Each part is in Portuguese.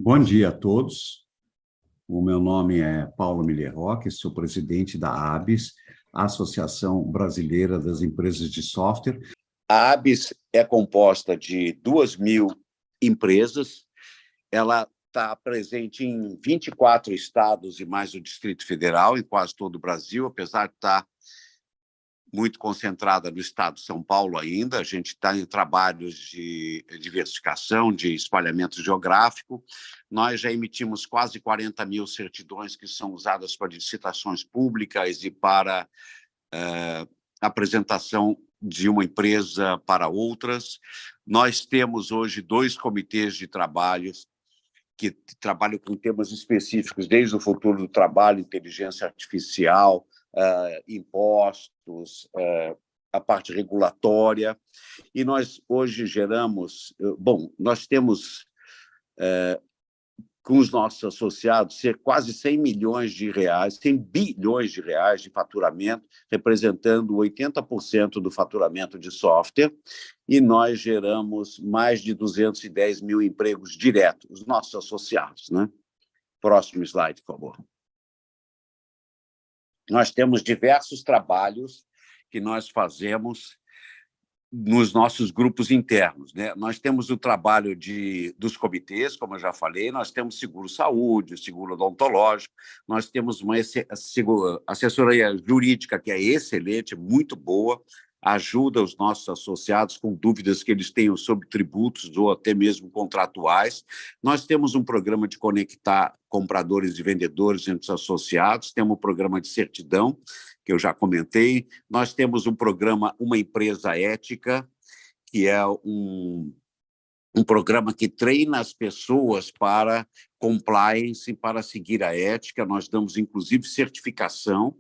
Bom dia a todos. O meu nome é Paulo Miller Roque, sou presidente da ABS, Associação Brasileira das Empresas de Software. A ABS é composta de 2.000 empresas, ela está presente em 24 estados e mais o Distrito Federal, em quase todo o Brasil, apesar de estar muito concentrada no estado de São Paulo ainda. A gente está em trabalhos de diversificação, de espalhamento geográfico. Nós já emitimos quase 40.000 certidões que são usadas para licitações públicas e para apresentação de uma empresa para outras. Nós temos hoje 2 comitês de trabalho que trabalham com temas específicos, desde o futuro do trabalho, inteligência artificial, impostos, a parte regulatória. E nós hoje geramos... nós temos, com os nossos associados, quase 100 milhões de reais, 100 bilhões de reais de faturamento, representando 80% do faturamento de software, e nós geramos mais de 210 mil empregos diretos, os nossos associados, né? Próximo slide, por favor. Nós temos diversos trabalhos que nós fazemos nos nossos grupos internos, né? Nós temos o trabalho dos comitês, como eu já falei, nós temos seguro-saúde, seguro odontológico, nós temos uma assessoria jurídica que é excelente, muito boa, ajuda os nossos associados com dúvidas que eles tenham sobre tributos ou até mesmo contratuais. Nós temos um programa de conectar compradores e vendedores entre os associados, temos um programa de certidão, que eu já comentei. Nós temos um programa, uma empresa ética, que é um programa que treina as pessoas para compliance, para seguir a ética. Nós damos, inclusive, certificação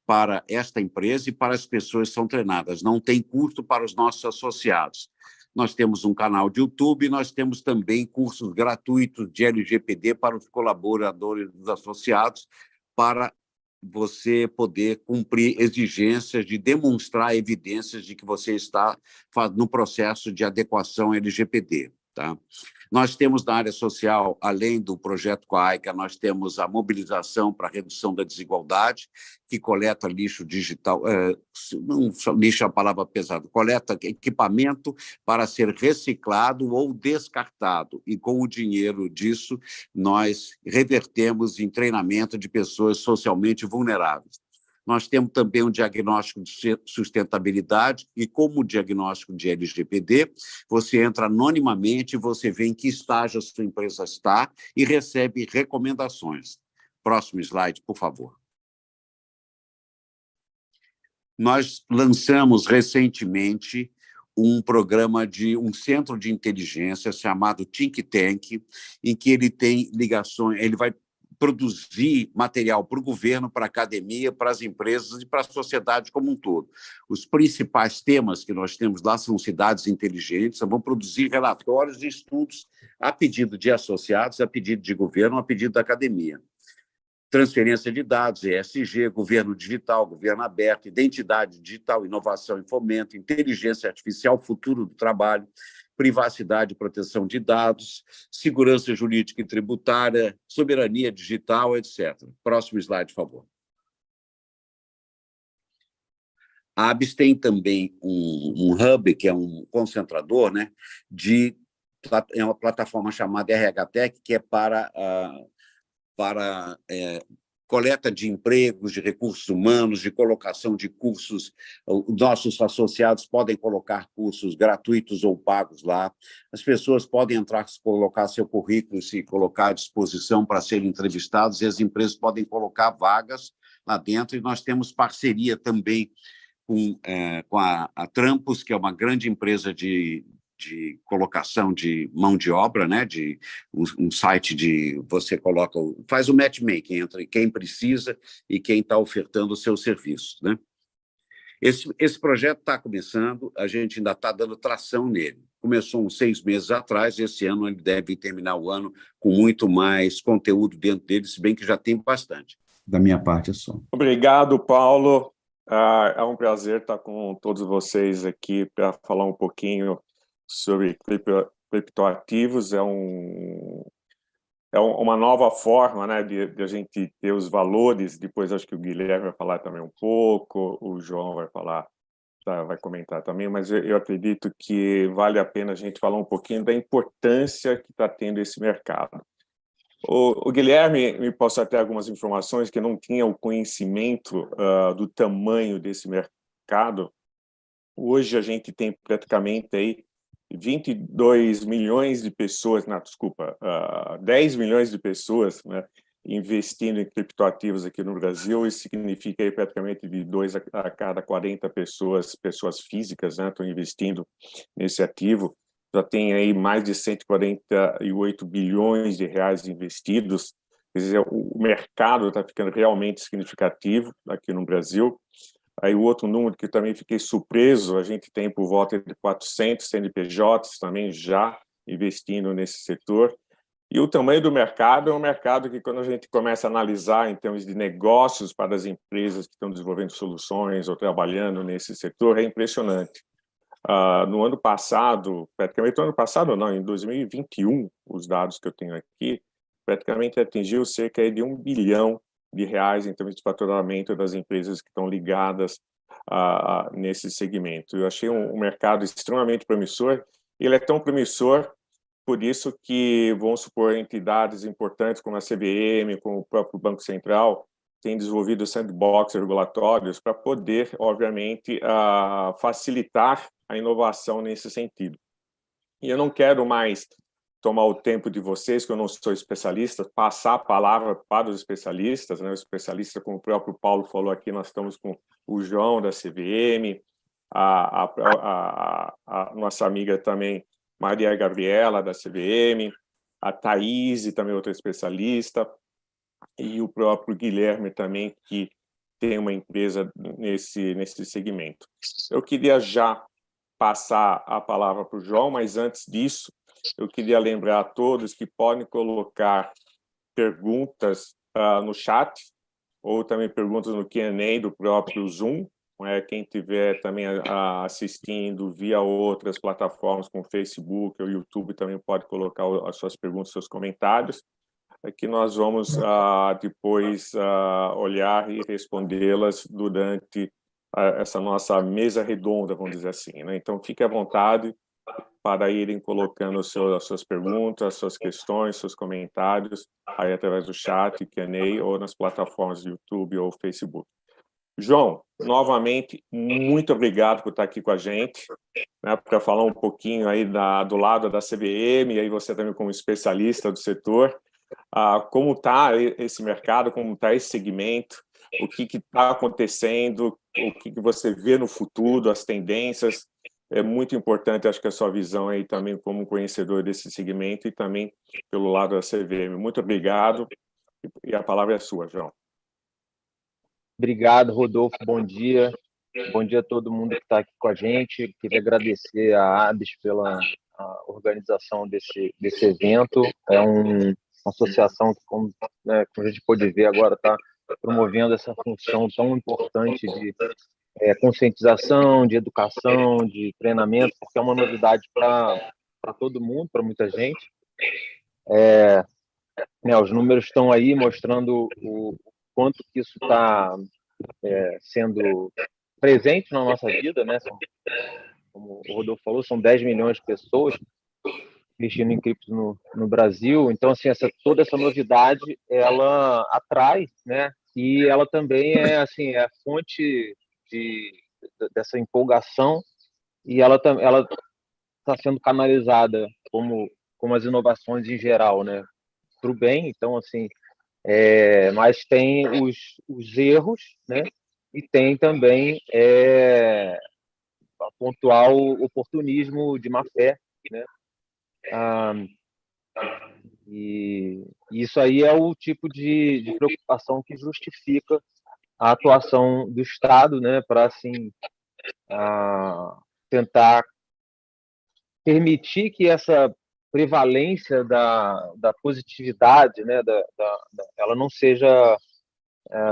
para esta empresa e para as pessoas que são treinadas. Não tem custo para os nossos associados. Nós temos um canal de YouTube, nós temos também cursos gratuitos de LGPD para os colaboradores dos associados, para você poder cumprir exigências de demonstrar evidências de que você está no processo de adequação LGPD. Tá? Nós temos na área social, além do projeto com a AICA, nós temos a mobilização para a redução da desigualdade, que coleta lixo digital, não lixo é a palavra pesada, coleta equipamento para ser reciclado ou descartado, e com o dinheiro disso nós revertemos em treinamento de pessoas socialmente vulneráveis. Nós temos também um diagnóstico de sustentabilidade, e como o diagnóstico de LGPD, você entra anonimamente, você vê em que estágio a sua empresa está e recebe recomendações. Próximo slide, por favor. Nós lançamos recentemente um programa de um centro de inteligência chamado Think Tank, em que ele tem ligações, ele vai produzir material para o governo, para a academia, para as empresas e para a sociedade como um todo. Os principais temas que nós temos lá são cidades inteligentes, vão produzir relatórios e estudos a pedido de associados, a pedido de governo, a pedido da academia. Transferência de dados, ESG, governo digital, governo aberto, identidade digital, inovação e fomento, inteligência artificial, futuro do trabalho, privacidade e proteção de dados, segurança jurídica e tributária, soberania digital, etc. Próximo slide, por favor. A ABS tem também um hub, que é um concentrador, né, é uma plataforma chamada RH Tech, que é para coleta de empregos, de recursos humanos, de colocação de cursos. Os nossos associados podem colocar cursos gratuitos ou pagos lá. As pessoas podem entrar, colocar seu currículo, se colocar à disposição para serem entrevistados, e as empresas podem colocar vagas lá dentro. E nós temos parceria também com a Trampos, que é uma grande empresa de colocação de mão de obra, né? De um site de você coloca, faz o matchmaking entre quem precisa e quem está ofertando os seus serviços, né? Esse projeto está começando, a gente ainda está dando tração nele. Começou uns 6 meses atrás, esse ano ele deve terminar o ano com muito mais conteúdo dentro dele, se bem que já tem bastante. Da minha parte é só. Obrigado, Paulo. É um prazer estar com todos vocês aqui para falar um pouquinho sobre criptoativos. É é uma nova forma, né, de a gente ter os valores. Depois acho que o Guilherme vai falar também um pouco, o João vai falar, tá, vai comentar também, mas eu acredito que vale a pena a gente falar um pouquinho da importância que está tendo esse mercado. O Guilherme me passou até algumas informações que eu não tinha o conhecimento do tamanho desse mercado. Hoje a gente tem praticamente aí 22 milhões de pessoas, não, desculpa, 10 milhões de pessoas, né, investindo em criptoativos aqui no Brasil. Isso significa aí praticamente de 2 a cada 40 pessoas físicas, né, estão investindo nesse ativo. Já tem aí mais de 148 bilhões de reais investidos. Quer dizer, o mercado está ficando realmente significativo aqui no Brasil. Aí o outro número que também fiquei surpreso, a gente tem por volta de 400 CNPJs também já investindo nesse setor. E o tamanho do mercado é um mercado que, quando a gente começa a analisar em termos de negócios para as empresas que estão desenvolvendo soluções ou trabalhando nesse setor, é impressionante. No ano passado, praticamente no ano passado não, em 2021, os dados que eu tenho aqui, praticamente atingiu cerca de 1 bilhão de reais em termos de faturamento das empresas que estão ligadas nesse segmento. Eu achei um mercado extremamente promissor. Ele é tão promissor, por isso que, vamos supor, entidades importantes como a CVM, como o próprio Banco Central, têm desenvolvido sandbox regulatórios para poder, obviamente, facilitar a inovação nesse sentido. E eu não quero mais tomar o tempo de vocês, que eu não sou especialista, passar a palavra para os especialistas, né? O especialista, como o próprio Paulo falou aqui, nós estamos com o João da CVM, a nossa amiga também, Maria Gabriela, da CVM, a Thaís, também outra especialista, e o próprio Guilherme também, que tem uma empresa nesse segmento. Eu queria já passar a palavra para o João, mas antes disso, eu queria lembrar a todos que podem colocar perguntas no chat, ou também perguntas no Q&A do próprio Zoom. Quem estiver também assistindo via outras plataformas, como Facebook ou YouTube, também pode colocar as suas perguntas, seus comentários, que nós vamos depois olhar e respondê-las durante essa nossa mesa redonda, vamos dizer assim, né? Então, fique à vontade para irem colocando as suas perguntas, as suas questões, seus comentários, aí através do chat, Q&A, ou nas plataformas do YouTube ou Facebook. João, novamente, muito obrigado por estar aqui com a gente, né, para falar um pouquinho aí do lado da CVM, e aí você também como especialista do setor, como está esse mercado, como está esse segmento, o que está acontecendo, o que você vê no futuro, as tendências. É muito importante, acho que a sua visão aí também como conhecedor desse segmento e também pelo lado da CVM. Muito obrigado, e a palavra é sua, João. Obrigado, Rodolfo, bom dia. Bom dia a todo mundo que está aqui com a gente. Queria agradecer à ABS pela organização desse evento. É uma associação que, como a gente pôde ver agora, está promovendo essa função tão importante de conscientização, de educação, de treinamento, porque é uma novidade para todo mundo, para muita gente. Os números estão aí mostrando o quanto que isso está sendo presente na nossa vida, né? Como o Rodolfo falou, são 10 milhões de pessoas investindo em cripto no Brasil. Então, assim, toda essa novidade, ela atrai, né? E ela também é, assim, é a fonte dessa empolgação, e ela está sendo canalizada como as inovações em geral, né? Para o bem. Então, assim, mas tem os erros, né? E tem também pontual oportunismo de má fé, né? E isso aí é o tipo de preocupação que justifica a atuação do Estado, né? Para assim tentar permitir que essa prevalência da positividade, né? Ela não seja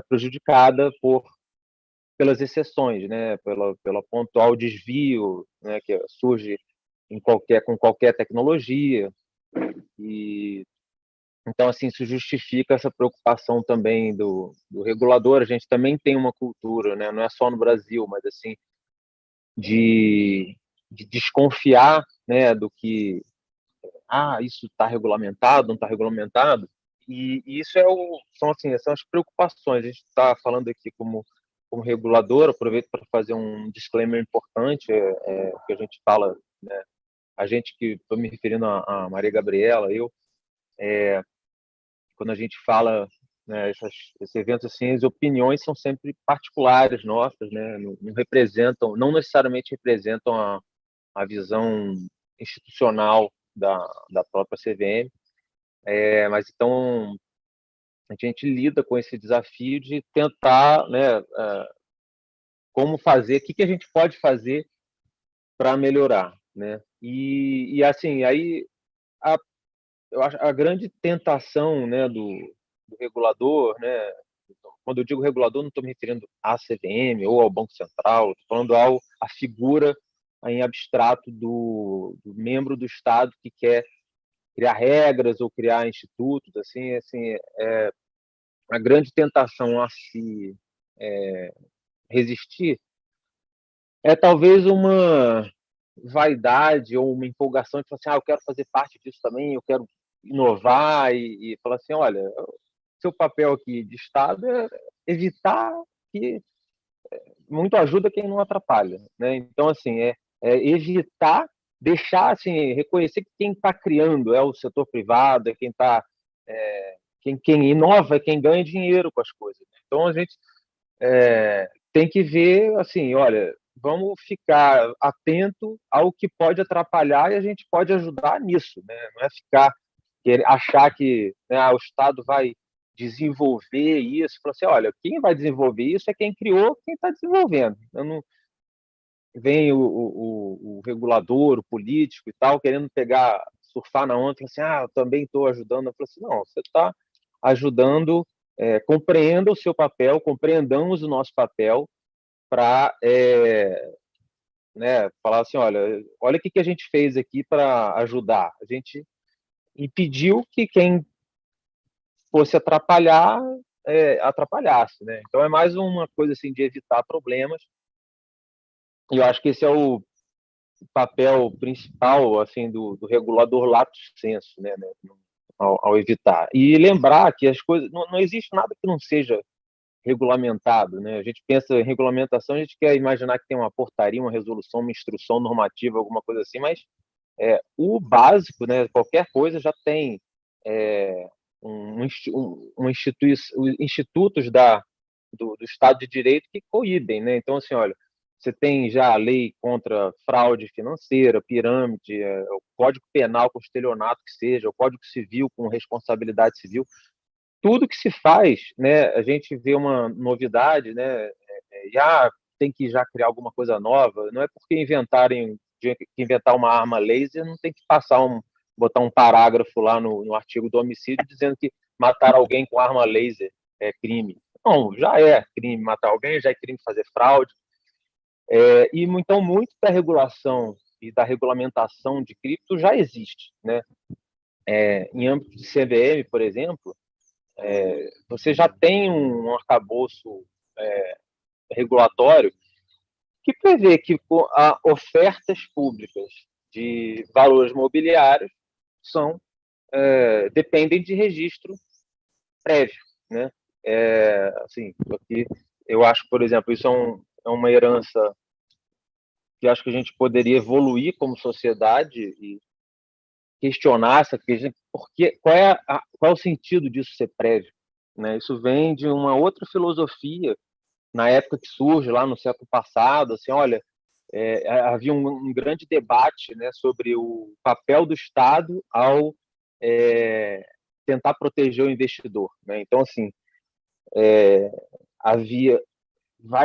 prejudicada pelas exceções, né? Pela pontual desvio, né? Que surge com qualquer tecnologia. E Então, assim, isso justifica essa preocupação também do regulador. A gente também tem uma cultura, né? Não é só no Brasil, mas assim, de desconfiar, né, do que isso está regulamentado, não está regulamentado. E isso são assim, são as preocupações. A gente está falando aqui como regulador. Aproveito para fazer um disclaimer importante, que a gente fala, né, a gente, que estou me referindo a Maria Gabriela, quando a gente fala, né, esses eventos assim, as opiniões são sempre particulares nossas, né, não representam, não necessariamente representam a visão institucional da própria CVM, mas então a gente lida com esse desafio de tentar, né, como fazer, o que a gente pode fazer para melhorar, né? E assim, aí eu acho a grande tentação, né, do regulador, né? Quando eu digo regulador, não estou me referindo à CVM ou ao Banco Central, estou falando à figura em abstrato do membro do Estado que quer criar regras ou criar institutos, assim, a grande tentação a se resistir é talvez uma vaidade ou uma empolgação de falar assim, eu quero fazer parte disso também, eu quero inovar e falar assim, olha, seu papel aqui de Estado é evitar que muito ajuda quem não atrapalha, né? Então, assim, evitar, deixar, assim, reconhecer que quem está criando é o setor privado, é quem está, quem inova, é quem ganha dinheiro com as coisas. Então, a gente tem que ver, assim, olha, vamos ficar atento ao que pode atrapalhar e a gente pode ajudar nisso, né? Não é achar que, né, o Estado vai desenvolver isso. Falar assim, olha, quem vai desenvolver isso é quem criou, quem está desenvolvendo. Eu não, vem o regulador, o político e tal, querendo surfar na onda, assim, eu também estou ajudando. Eu falo assim, não, você está ajudando, compreenda o seu papel, compreendamos o nosso papel para né, falar assim, olha o que a gente fez aqui para ajudar. A gente impediu que quem fosse atrapalhar, atrapalhasse, né? Então é mais uma coisa assim de evitar problemas. E eu acho que esse é o papel principal assim do regulador lato sensu, né, ao evitar. E lembrar que as coisas não existe nada que não seja regulamentado, né? A gente pensa em regulamentação, a gente quer imaginar que tem uma portaria, uma resolução, uma instrução normativa, alguma coisa assim, mas o básico, né? Qualquer coisa já tem institutos do Estado de Direito que coíbem, né? Então, assim, olha, você tem já a lei contra fraude financeira, pirâmide, o Código Penal com estelionato que seja, o Código Civil com responsabilidade civil. Tudo que se faz, né? A gente vê uma novidade, né? Tem que já criar alguma coisa nova. Não é porque inventar uma arma laser, não tem que botar um parágrafo lá no artigo do homicídio dizendo que matar alguém com arma laser é crime. Não, já é crime matar alguém, já é crime fazer fraude. Então, muito da regulação e da regulamentação de cripto já existe, né? Em âmbito de CVM, por exemplo, você já tem um arcabouço regulatório que prevê que ofertas públicas de valores mobiliários dependem de registro prévio, né? Assim, aqui eu acho, por exemplo, isso é uma herança que acho que a gente poderia evoluir como sociedade e questionar essa questão, porque qual é o sentido disso ser prévio, né? Isso vem de uma outra filosofia na época que surge lá no século passado, assim, olha, havia um grande debate, né, sobre o papel do Estado ao tentar proteger o investidor, né? Então, assim,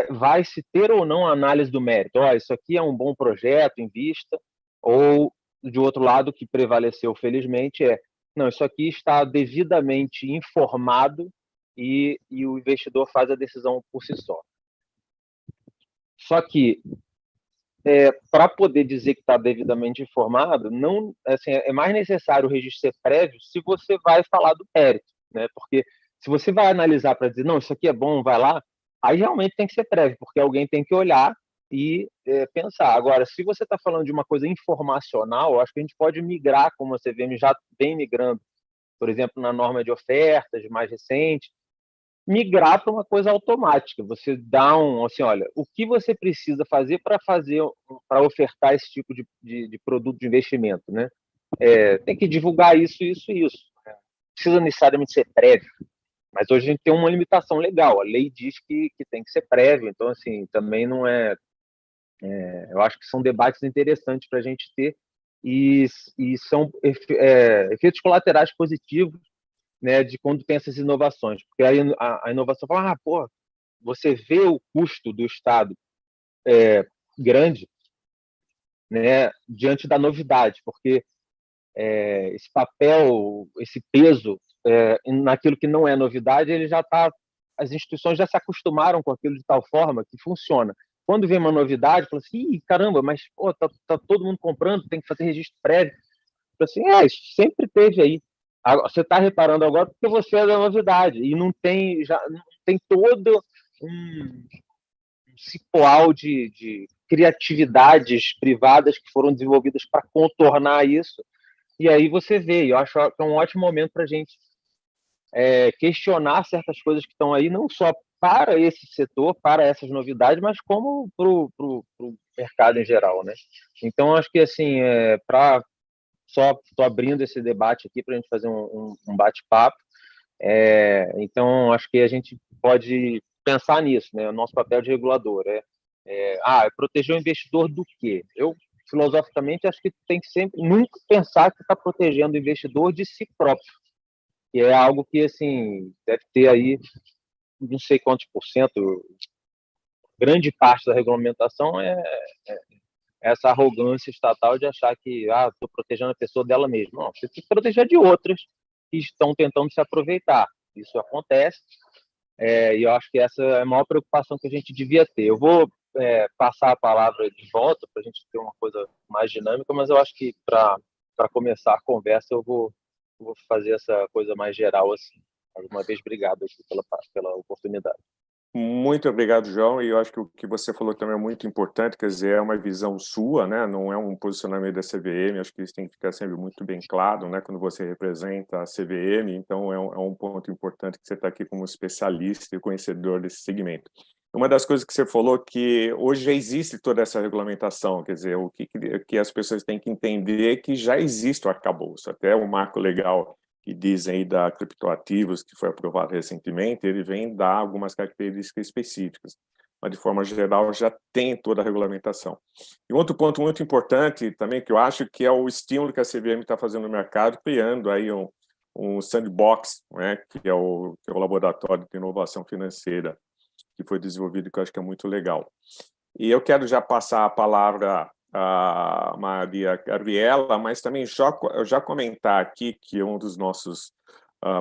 vai se ter ou não a análise do mérito. Isso aqui é um bom projeto, invista, ou de outro lado que prevaleceu, felizmente, não, isso aqui está devidamente informado e o investidor faz a decisão por si só. Só que para poder dizer que está devidamente informado, não, assim, é mais necessário o registro ser prévio se você vai falar do mérito, né? Porque se você vai analisar para dizer, não, isso aqui é bom, vai lá, aí realmente tem que ser prévio, porque alguém tem que olhar e pensar. Agora, se você está falando de uma coisa informacional, eu acho que a gente pode migrar, como a CVM já vem migrando, por exemplo, na norma de ofertas mais recente, migrar para uma coisa automática. Você dá assim, olha, o que você precisa para ofertar esse tipo de produto de investimento, né? Tem que divulgar isso, isso e isso. Não precisa necessariamente ser prévio, mas hoje a gente tem uma limitação legal. A lei diz que tem que ser prévio, então assim também não eu acho que são debates interessantes para a gente ter e são efeitos colaterais positivos, né, de quando tem essas inovações, porque aí a inovação fala, pô, você vê o custo do Estado grande, né, diante da novidade, porque esse papel, esse peso naquilo que não é novidade, ele já está, as instituições já se acostumaram com aquilo de tal forma que funciona. Quando vem uma novidade, fala assim, ih, caramba, mas pô, tá todo mundo comprando, tem que fazer registro prévio. Assim, isso sempre teve aí. Você está reparando agora porque você é da novidade e não tem todo um cipoal de criatividades privadas que foram desenvolvidas para contornar isso. E aí você vê, eu acho que é um ótimo momento para a gente questionar certas coisas que estão aí, não só para esse setor, para essas novidades, mas como para o mercado em geral, né? Então, acho que assim, só estou abrindo esse debate aqui para a gente fazer um bate-papo. Então, acho que a gente pode pensar nisso, né? O nosso papel de regulador proteger o investidor do quê? Eu, filosoficamente, acho que tem que sempre nunca pensar que está protegendo o investidor de si próprio, que é algo que, assim, deve ter aí não sei quantos por cento, grande parte da regulamentação essa arrogância estatal de achar que estou protegendo a pessoa dela mesma. Não, você tem que proteger de outras que estão tentando se aproveitar. Isso acontece, e eu acho que essa é a maior preocupação que a gente devia ter. Eu vou passar a palavra de volta para a gente ter uma coisa mais dinâmica, mas eu acho que para começar a conversa eu vou fazer essa coisa mais geral assim. Mais uma vez, obrigado aqui pela oportunidade. Muito obrigado, João, e eu acho que o que você falou também é muito importante, quer dizer, é uma visão sua, né? Não é um posicionamento da CVM, acho que isso tem que ficar sempre muito bem claro, né? Quando você representa a CVM, então é um ponto importante que você está aqui como especialista e conhecedor desse segmento. Uma das coisas que você falou que hoje já existe toda essa regulamentação, quer dizer, o que as pessoas têm que entender é que já existe o arcabouço, até o marco legal que dizem aí da criptoativos, que foi aprovado recentemente, ele vem dar algumas características específicas, mas de forma geral já tem toda a regulamentação. E outro ponto muito importante também, que eu acho que é o estímulo que a CVM está fazendo no mercado, criando aí um sandbox, né, que é o laboratório de inovação financeira, que foi desenvolvido, que eu acho que é muito legal. E eu quero já passar a palavra a Maria Gabriela, mas também já comentar aqui que um dos nossos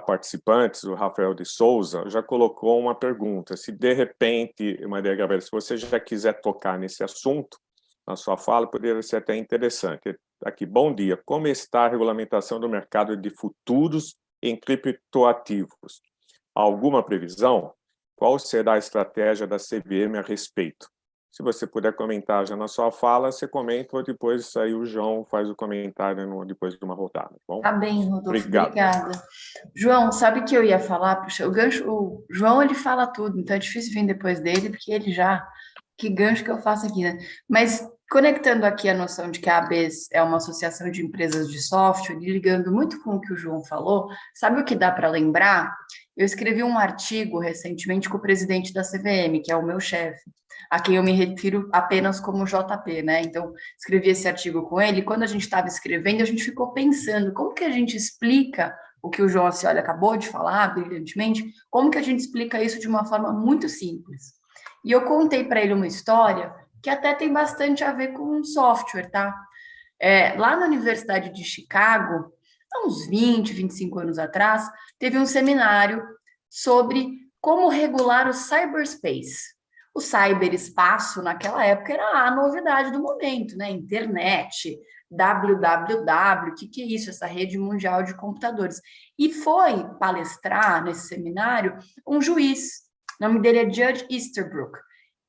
participantes, o Rafael de Souza, já colocou uma pergunta. Se de repente, Maria Gabriela, se você já quiser tocar nesse assunto, na sua fala, poderia ser até interessante. Aqui, bom dia. Como está a regulamentação do mercado de futuros em criptoativos? Alguma previsão? Qual será a estratégia da CVM a respeito? Se você puder comentar já na sua fala, você comenta, ou depois aí o João faz o comentário depois de uma rodada. Bom? Tá bem, Rodolfo, obrigado. Obrigada. João, sabe o que eu ia falar? Puxa, o João, ele fala tudo, então é difícil vir depois dele, porque ele já... Que gancho que eu faço aqui, né? Mas conectando aqui a noção de que a ABES é uma associação de empresas de software, e ligando muito com o que o João falou, sabe o que dá para lembrar? Eu escrevi um artigo recentemente com o presidente da CVM, que é o meu chefe, a quem eu me refiro apenas como JP, né? Então, escrevi esse artigo com ele, e quando a gente estava escrevendo, a gente ficou pensando como que a gente explica o que o João Ascioli acabou de falar brilhantemente, como que a gente explica isso de uma forma muito simples. E eu contei para ele uma história que até tem bastante a ver com software, tá? Lá na Universidade de Chicago, há uns 20, 25 anos atrás, teve um seminário sobre como regular o cyberspace. O cyberespaço, naquela época, era a novidade do momento, né? Internet, www, o que é isso? Essa rede mundial de computadores. E foi palestrar nesse seminário um juiz, o nome dele é Judge Easterbrook.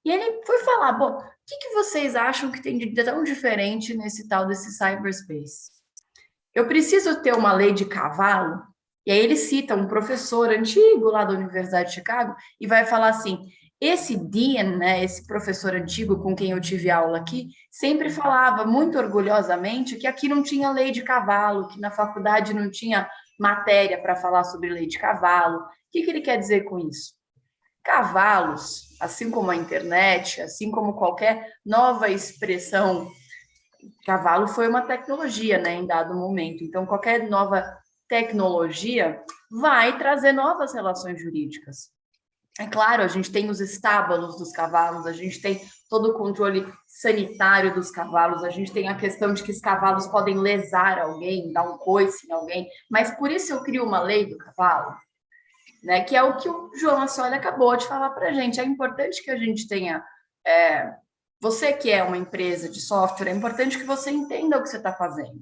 E ele foi falar, bom, o que vocês acham que tem de tão diferente nesse tal desse cyberspace? Eu preciso ter uma lei de cavalo? E aí ele cita um professor antigo lá da Universidade de Chicago e vai falar assim, esse Dean, né, esse professor antigo com quem eu tive aula aqui, sempre falava muito orgulhosamente que aqui não tinha lei de cavalo, que na faculdade não tinha matéria para falar sobre lei de cavalo. O que ele quer dizer com isso? Cavalos, assim como a internet, assim como qualquer nova expressão, cavalo foi uma tecnologia, né, em dado momento. Então, qualquer nova tecnologia vai trazer novas relações jurídicas. É claro, a gente tem os estábulos dos cavalos, a gente tem todo o controle sanitário dos cavalos, a gente tem a questão de que os cavalos podem lesar alguém, dar um coice em alguém, mas por isso eu crio uma lei do cavalo, né? Que é o que o João Ascioli acabou de falar para a gente. É importante que a gente tenha... você que é uma empresa de software, é importante que você entenda o que você está fazendo.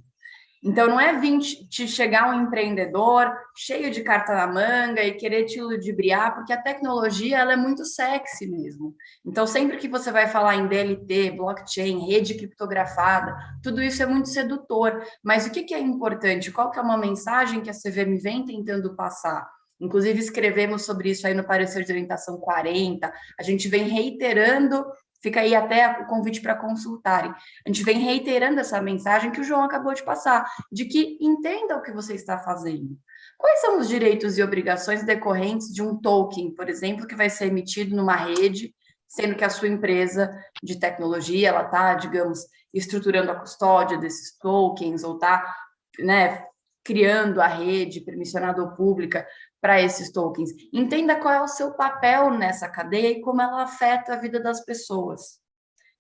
Então, não é vir te chegar um empreendedor cheio de carta na manga e querer te ludibriar, porque a tecnologia ela é muito sexy mesmo. Então, sempre que você vai falar em DLT, blockchain, rede criptografada, tudo isso é muito sedutor. Mas o que é importante? Qual que é uma mensagem que a CVM vem tentando passar? Inclusive, escrevemos sobre isso aí no parecer de orientação 40, a gente vem reiterando. Fica aí até o convite para consultarem. A gente vem reiterando essa mensagem que o João acabou de passar, de que entenda o que você está fazendo. Quais são os direitos e obrigações decorrentes de um token, por exemplo, que vai ser emitido numa rede, sendo que a sua empresa de tecnologia, ela está, digamos, estruturando a custódia desses tokens, ou está, né, criando a rede permissionada ou pública para esses tokens. Entenda qual é o seu papel nessa cadeia e como ela afeta a vida das pessoas.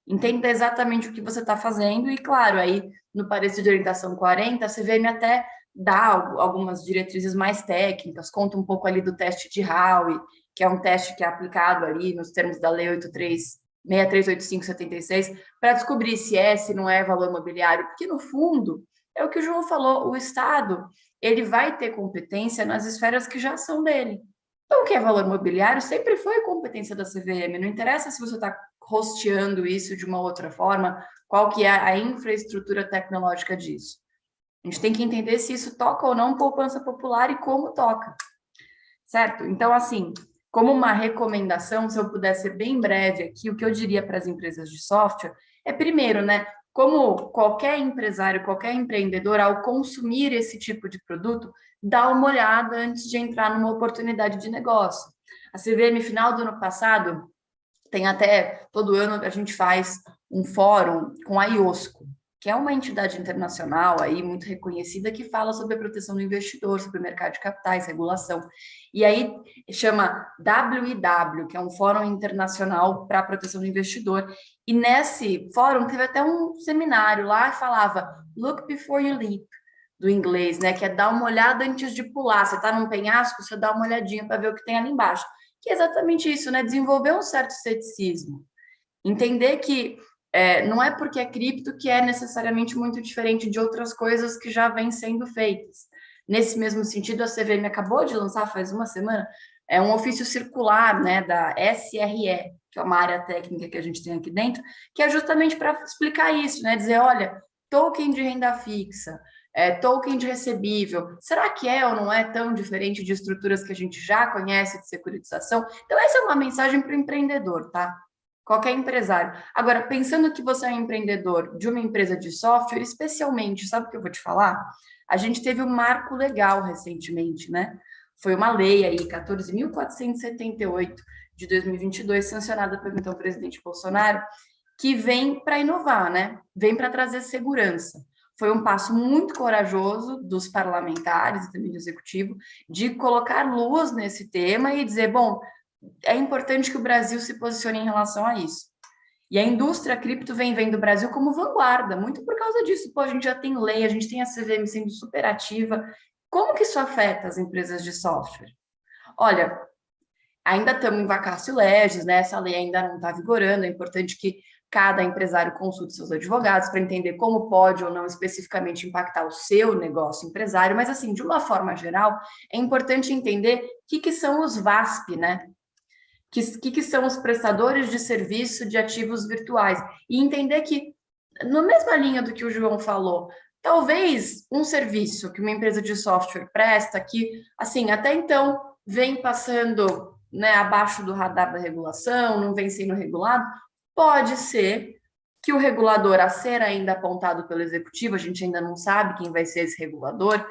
Entenda exatamente o que você está fazendo e, claro, aí no parecer de orientação 40, a CVM até dá algumas diretrizes mais técnicas, conta um pouco ali do teste de Howey, que é um teste que é aplicado ali nos termos da Lei 6385/76, para descobrir se é, se não é valor imobiliário, porque no fundo, é o que o João falou, o Estado ele vai ter competência nas esferas que já são dele. Então, o que é valor imobiliário sempre foi competência da CVM, não interessa se você está hosteando isso de uma outra forma, qual que é a infraestrutura tecnológica disso. A gente tem que entender se isso toca ou não poupança popular e como toca, certo? Então, assim, como uma recomendação, se eu puder ser bem breve aqui, o que eu diria para as empresas de software é, primeiro, né, como qualquer empresário, qualquer empreendedor, ao consumir esse tipo de produto, dá uma olhada antes de entrar numa oportunidade de negócio. A CVM, final do ano passado, tem até, todo ano a gente faz um fórum com a IOSCO, que é uma entidade internacional aí muito reconhecida que fala sobre a proteção do investidor, sobre o mercado de capitais, regulação. E aí chama WIW, que é um fórum internacional para a proteção do investidor. E nesse fórum teve até um seminário lá que falava Look before you leap, do inglês, né? Que é dar uma olhada antes de pular. Você está num penhasco, você dá uma olhadinha para ver o que tem ali embaixo. Que é exatamente isso, né? Desenvolver um certo ceticismo. Entender que não é porque é cripto que é necessariamente muito diferente de outras coisas que já vêm sendo feitas. Nesse mesmo sentido, a CVM acabou de lançar, faz uma semana, um ofício circular, né, da SRE, que é uma área técnica que a gente tem aqui dentro, que é justamente para explicar isso, né, dizer, olha, token de renda fixa, token de recebível, será que é ou não é tão diferente de estruturas que a gente já conhece de securitização? Então, essa é uma mensagem para o empreendedor, tá? Qualquer empresário. Agora, pensando que você é um empreendedor de uma empresa de software, especialmente, sabe o que eu vou te falar? A gente teve um marco legal recentemente, né? Foi uma lei aí, 14.478 de 2022, sancionada pelo então presidente Bolsonaro, que vem para inovar, né? Vem para trazer segurança. Foi um passo muito corajoso dos parlamentares e também do executivo de colocar luz nesse tema e dizer, bom, é importante que o Brasil se posicione em relação a isso. E a indústria cripto vem vendo o Brasil como vanguarda, muito por causa disso. Pô, a gente já tem lei, a gente tem a CVM sendo super ativa. Como que isso afeta as empresas de software? Olha, ainda estamos em vacatio legis, né? Essa lei ainda não está vigorando, é importante que cada empresário consulte seus advogados para entender como pode ou não especificamente impactar o seu negócio empresário, mas assim, de uma forma geral, é importante entender o que são os VASP, né? Que são os prestadores de serviço de ativos virtuais, e entender que, na mesma linha do que o João falou, talvez um serviço que uma empresa de software presta, que, assim, até então vem passando, né, abaixo do radar da regulação, não vem sendo regulado, pode ser que o regulador, a ser ainda apontado pelo executivo, a gente ainda não sabe quem vai ser esse regulador,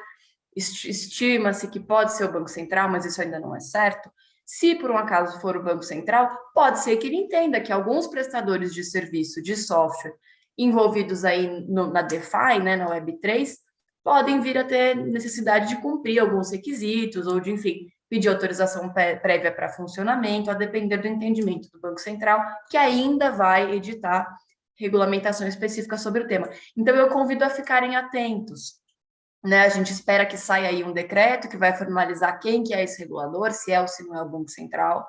estima-se que pode ser o Banco Central, mas isso ainda não é certo. Se por um acaso for o Banco Central, pode ser que ele entenda que alguns prestadores de serviço de software envolvidos aí na DeFi, né, na Web3, podem vir a ter necessidade de cumprir alguns requisitos ou de, enfim, pedir autorização prévia para funcionamento, a depender do entendimento do Banco Central, que ainda vai editar regulamentação específica sobre o tema. Então, eu convido a ficarem atentos, né? A gente espera que saia aí um decreto que vai formalizar quem que é esse regulador, se é ou se não é o Banco Central,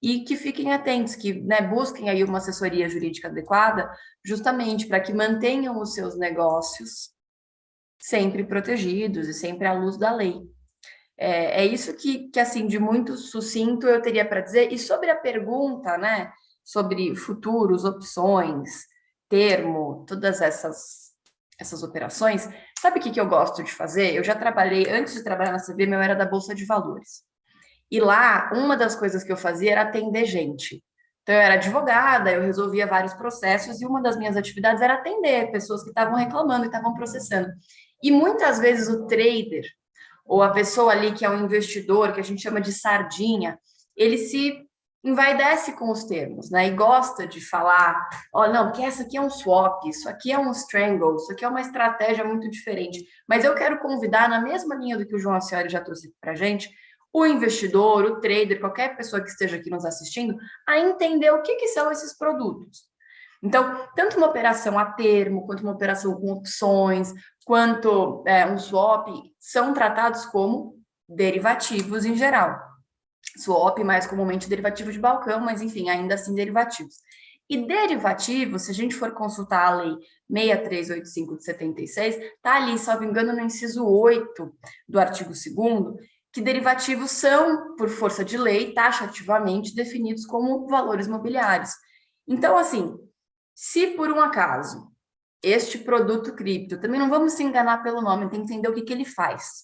e que fiquem atentos, que, né, busquem aí uma assessoria jurídica adequada, justamente para que mantenham os seus negócios sempre protegidos e sempre à luz da lei. É isso que, assim, de muito sucinto eu teria para dizer. E sobre a pergunta, né, sobre futuros, opções, termo, todas essas operações, sabe o que eu gosto de fazer? Eu já trabalhei, antes de trabalhar na CVM, eu era da Bolsa de Valores. E lá, uma das coisas que eu fazia era atender gente. Então, eu era advogada, eu resolvia vários processos, e uma das minhas atividades era atender pessoas que estavam reclamando e estavam processando. E muitas vezes o trader, ou a pessoa ali que é um investidor, que a gente chama de sardinha, ele se envaidece com os termos, né? E gosta de falar, ó, não, porque essa aqui é um swap, isso aqui é um strangle, isso aqui é uma estratégia muito diferente. Mas eu quero convidar, na mesma linha do que o João Acioli já trouxe para a gente, o investidor, o trader, qualquer pessoa que esteja aqui nos assistindo, a entender o que são esses produtos. Então, tanto uma operação a termo, quanto uma operação com opções, quanto um swap, são tratados como derivativos em geral. Swap, mais comumente derivativo de balcão, mas enfim, ainda assim derivativos. E derivativos, se a gente for consultar a lei 6385 de 76, está ali, salvo engano, no inciso 8 do artigo 2º, que derivativos são, por força de lei, taxativamente definidos como valores mobiliários. Então, assim, se por um acaso este produto cripto, também não vamos se enganar pelo nome, tem que entender o que ele faz.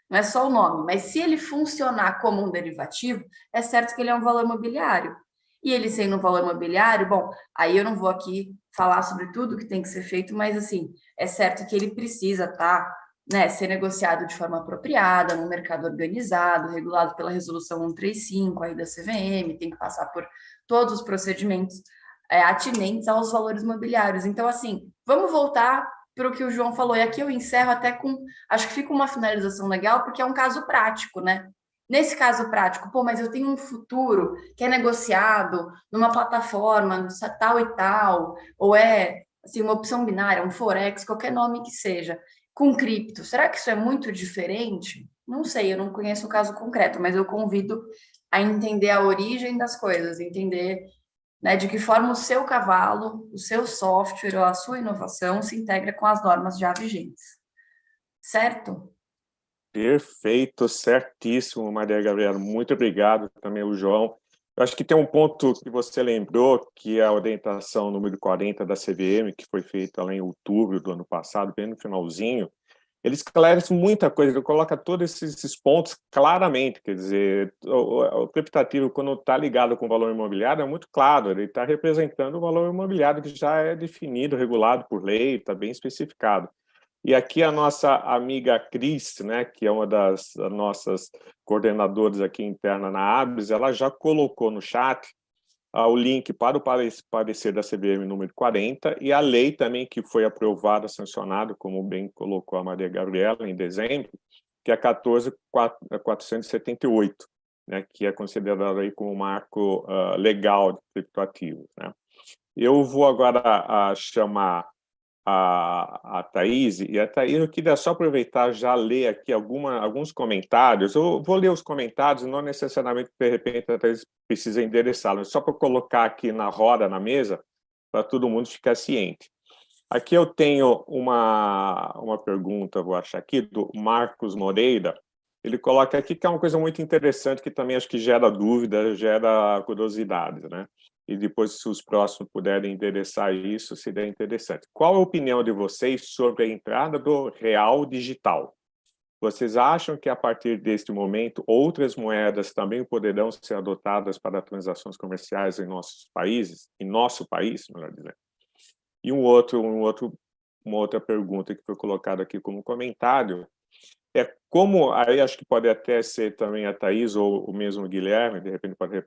Não é só o nome, mas se ele funcionar como um derivativo, é certo que ele é um valor mobiliário. E ele sendo um valor mobiliário, bom, aí eu não vou aqui falar sobre tudo que tem que ser feito, mas assim, é certo que ele precisa né, ser negociado de forma apropriada, num mercado organizado, regulado pela resolução 135 aí da CVM, tem que passar por todos os procedimentos atinentes aos valores mobiliários. Então, assim, vamos voltar para o que o João falou, e aqui eu encerro até com, acho que fica uma finalização legal, porque é um caso prático, né? Nesse caso prático, pô, mas eu tenho um futuro que é negociado numa plataforma tal e tal, ou é assim, uma opção binária, um forex, qualquer nome que seja, com cripto. Será que isso é muito diferente? Não sei, eu não conheço o caso concreto, mas eu convido a entender a origem das coisas, entender, né, de que forma o seu cavalo, o seu software ou a sua inovação se integra com as normas já vigentes. Certo? Perfeito, certíssimo, Maria Gabriela. Muito obrigado também, o João. Eu acho que tem um ponto que você lembrou, que é a orientação número 40 da CVM, que foi feita lá em outubro do ano passado, bem no finalzinho. Ele esclarece muita coisa, ele coloca todos esses pontos claramente, quer dizer, o criptativo, quando está ligado com o valor imobiliário, é muito claro, ele está representando o valor imobiliário que já é definido, regulado por lei, está bem especificado. E aqui a nossa amiga Cris, né, que é uma das nossas coordenadoras aqui interna na ABRES, ela já colocou no chat o link para o parecer da CVM número 40 e a lei também que foi aprovada, sancionada, como bem colocou a Maria Gabriela, em dezembro, que é a 14.478, né, que é considerada aí como marco legal de criptoativos, né. Eu vou agora chamar a Thaís, e a Thaís, eu queria só aproveitar já ler aqui alguns comentários. Eu vou ler os comentários, não necessariamente, de repente, a Thaís precisa endereçá-los, só para colocar aqui na roda, na mesa, para todo mundo ficar ciente. Aqui eu tenho uma pergunta, vou achar aqui, do Marcos Moreira. Ele coloca aqui que é uma coisa muito interessante, que também acho que gera dúvida, gera curiosidade, né? E depois, se os próximos puderem endereçar isso, seria interessante. Qual a opinião de vocês sobre a entrada do real digital? Vocês acham que, a partir deste momento, outras moedas também poderão ser adotadas para transações comerciais em nossos países? Em nosso país, melhor dizendo. E uma outra pergunta que foi colocada aqui como comentário é como, aí acho que pode até ser também a Thaís ou o mesmo Guilherme, de repente pode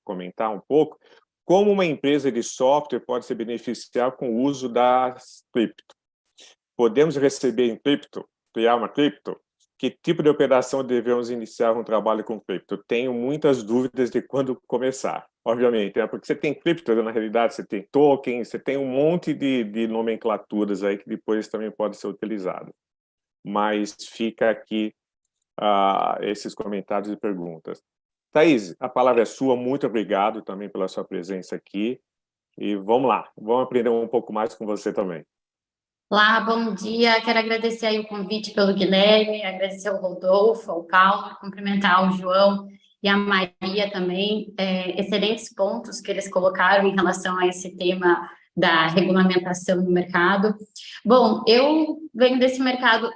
comentar um pouco, como uma empresa de software pode se beneficiar com o uso das cripto. Podemos receber em cripto, criar uma cripto? Que tipo de operação devemos iniciar um trabalho com cripto? Tenho muitas dúvidas de quando começar, obviamente, porque você tem cripto, na realidade, você tem token, você tem um monte de nomenclaturas aí que depois também pode ser utilizado. Mas fica aqui esses comentários e perguntas. Thaís, a palavra é sua, muito obrigado também pela sua presença aqui. E vamos lá, vamos aprender um pouco mais com você também. Olá, bom dia. Quero agradecer aí o convite pelo Guilherme, agradecer ao Rodolfo, ao Paulo, cumprimentar o João e a Maria também. Excelentes pontos que eles colocaram em relação a esse tema da regulamentação do mercado. Bom, eu venho desse mercado,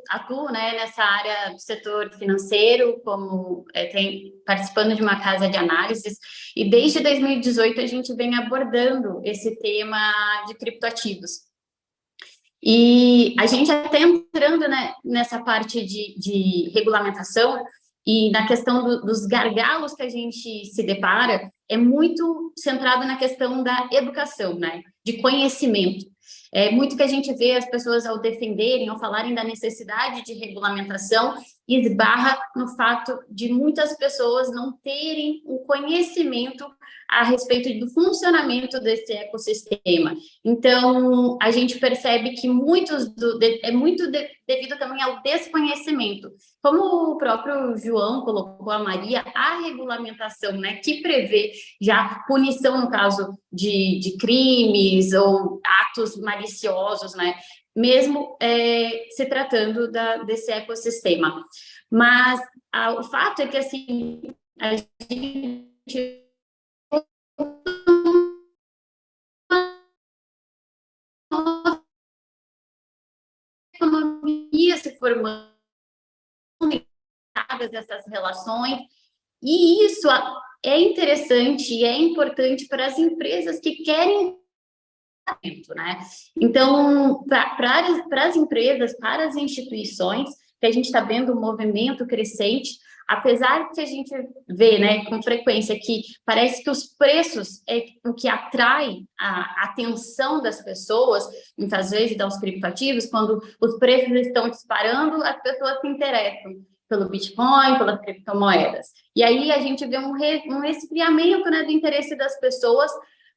atuo, né, nessa área do setor financeiro, como participando de uma casa de análises, e desde 2018 a gente vem abordando esse tema de criptoativos. E a gente até entrando, né, nessa parte de regulamentação e na questão dos gargalos que a gente se depara, é muito centrado na questão da educação, né, de conhecimento. É muito que a gente vê as pessoas ao defenderem, ao falarem da necessidade de regulamentação, esbarra no fato de muitas pessoas não terem o conhecimento a respeito do funcionamento desse ecossistema. Então, a gente percebe que é muito devido também ao desconhecimento. Como o próprio João colocou, a Maria, a regulamentação, né, que prevê já punição no caso de crimes ou atos maliciosos, né, mesmo se tratando desse ecossistema. Mas o fato é que, assim, a gente economia se formando essas relações, e isso é interessante e é importante para as empresas que querem, né? Então, para as empresas, para as instituições, que a gente está vendo um movimento crescente, apesar que a gente vê, né, com frequência que parece que os preços é o que atrai a atenção das pessoas, muitas vezes aos criptoativos, quando os preços estão disparando, as pessoas se interessam pelo Bitcoin, pelas criptomoedas. E aí a gente vê um resfriamento, né, do interesse das pessoas,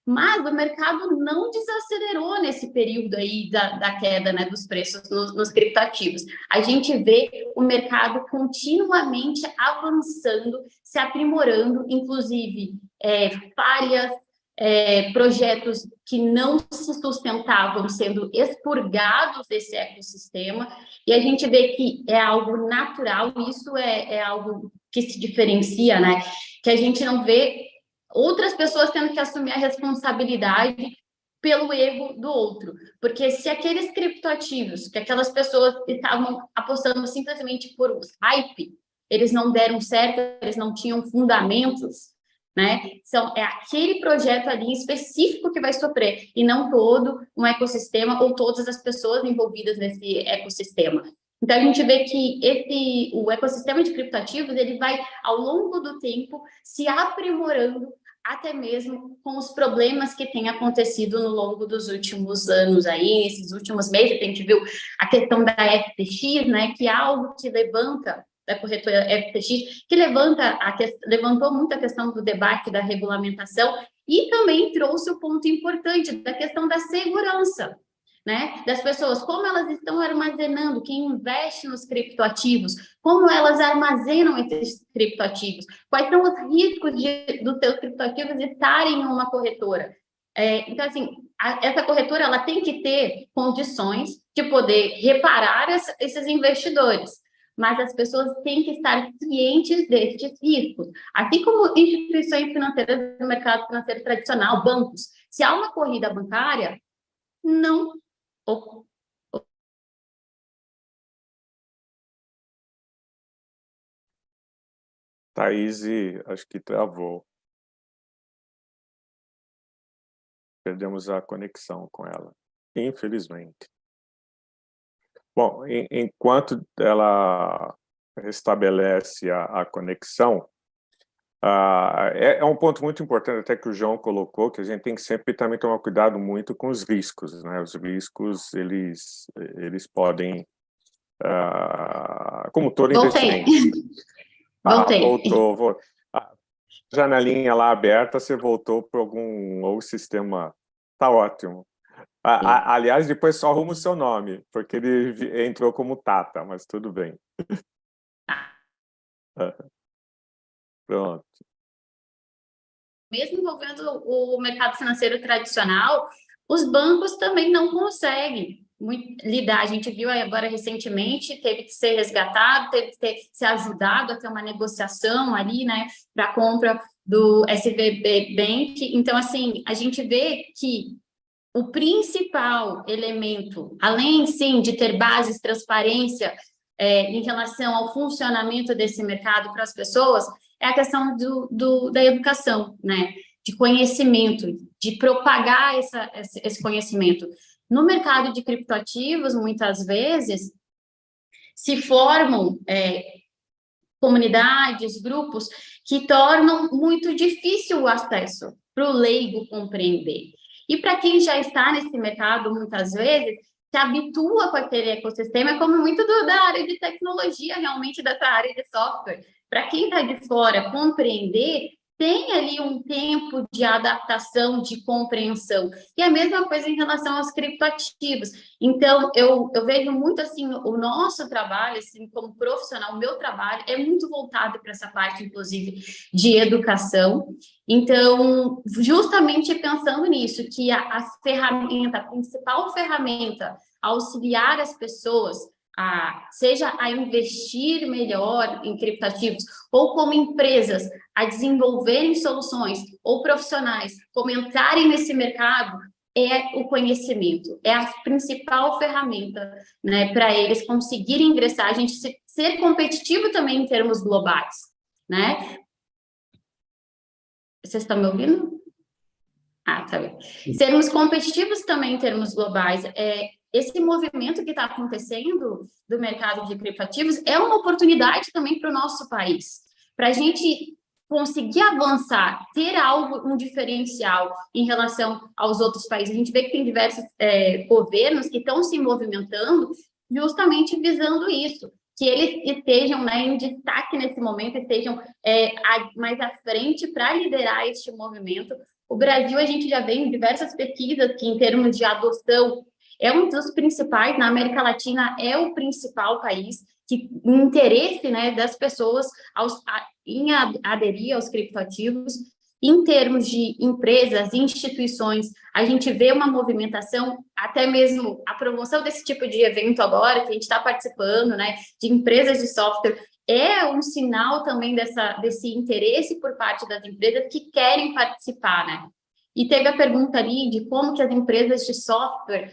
mas o mercado não desacelerou nesse período aí da queda, né, dos preços nos criptoativos. A gente vê o mercado continuamente avançando, se aprimorando, inclusive falhas, projetos que não se sustentavam sendo expurgados desse ecossistema, e a gente vê que é algo natural, isso é algo que se diferencia, né, que a gente não vê outras pessoas tendo que assumir a responsabilidade pelo erro do outro. Porque se aqueles criptoativos, que aquelas pessoas estavam apostando simplesmente por hype, eles não deram certo, eles não tinham fundamentos, né? É aquele projeto ali específico que vai sofrer, e não todo um ecossistema ou todas as pessoas envolvidas nesse ecossistema. Então, a gente vê que o ecossistema de criptoativos, ele vai, ao longo do tempo, se aprimorando, até mesmo com os problemas que têm acontecido no longo dos últimos anos aí, esses últimos meses. A gente viu a questão da FTX, né, que é algo que levanta, da corretora FTX, que levantou muito a questão do debate da regulamentação, e também trouxe o ponto importante da questão da segurança. né, das pessoas, como elas estão armazenando, quem investe nos criptoativos, como elas armazenam esses criptoativos, quais são os riscos dos seus criptoativos estarem em uma corretora. Então, assim, essa corretora ela tem que ter condições de poder reparar esses investidores, mas as pessoas têm que estar cientes destes riscos, assim como instituições financeiras do mercado financeiro tradicional, bancos. Se há uma corrida bancária, não... Thaís, acho que travou. Perdemos a conexão com ela, infelizmente. Bom, enquanto ela restabelece a conexão, é um ponto muito importante até que o João colocou, que a gente tem que sempre também tomar cuidado muito com os riscos, né? Os riscos, eles podem, como todo investimento. Voltei. Voltou. A janelinha lá aberta, você voltou para algum ou sistema. Tá ótimo. Aliás, depois só arruma o seu nome, porque ele entrou como Tata, mas tudo bem. Pronto. Mesmo envolvendo o mercado financeiro tradicional, os bancos também não conseguem lidar. A gente viu agora recentemente, teve que ser resgatado, teve que ser ajudado a ter uma negociação ali, né, para a compra do SVB Bank. Então, assim, a gente vê que o principal elemento, além, sim, de ter bases, transparência em relação ao funcionamento desse mercado para as pessoas, é a questão da educação, né? De conhecimento, de propagar esse conhecimento. No mercado de criptoativos, muitas vezes, se formam comunidades, grupos, que tornam muito difícil o acesso para o leigo compreender. E para quem já está nesse mercado, muitas vezes, se habitua com aquele ecossistema, como muito da área de tecnologia, realmente, dessa área de software. Para quem está de fora compreender, tem ali um tempo de adaptação, de compreensão. E a mesma coisa em relação aos criptoativos. Então, eu vejo muito, assim, o nosso trabalho, assim, como profissional, o meu trabalho é muito voltado para essa parte, inclusive, de educação. Então, justamente pensando nisso, que a principal ferramenta a auxiliar as pessoas, seja a investir melhor em criptoativos, ou como empresas a desenvolverem soluções, ou profissionais como entrarem nesse mercado, é o conhecimento, é a principal ferramenta, né, para eles conseguirem ingressar, a gente ser competitivo também em termos globais, né? Vocês estão me ouvindo? Tá bem. Sermos competitivos também em termos globais. Esse movimento que está acontecendo do mercado de criptoativos é uma oportunidade também para o nosso país, para a gente conseguir avançar, ter um diferencial em relação aos outros países. A gente vê que tem diversos governos que estão se movimentando justamente visando isso, que eles estejam, né, em destaque nesse momento, estejam mais à frente para liderar este movimento. O Brasil, a gente já vê em diversas pesquisas que, em termos de adoção, é um dos principais, na América Latina, é o principal país que interesse, né, das pessoas em aderir aos criptoativos. Em termos de empresas, instituições, a gente vê uma movimentação, até mesmo a promoção desse tipo de evento agora, que a gente está participando, né, de empresas de software, é um sinal também desse interesse por parte das empresas que querem participar, né? E teve a pergunta ali de como que as empresas de software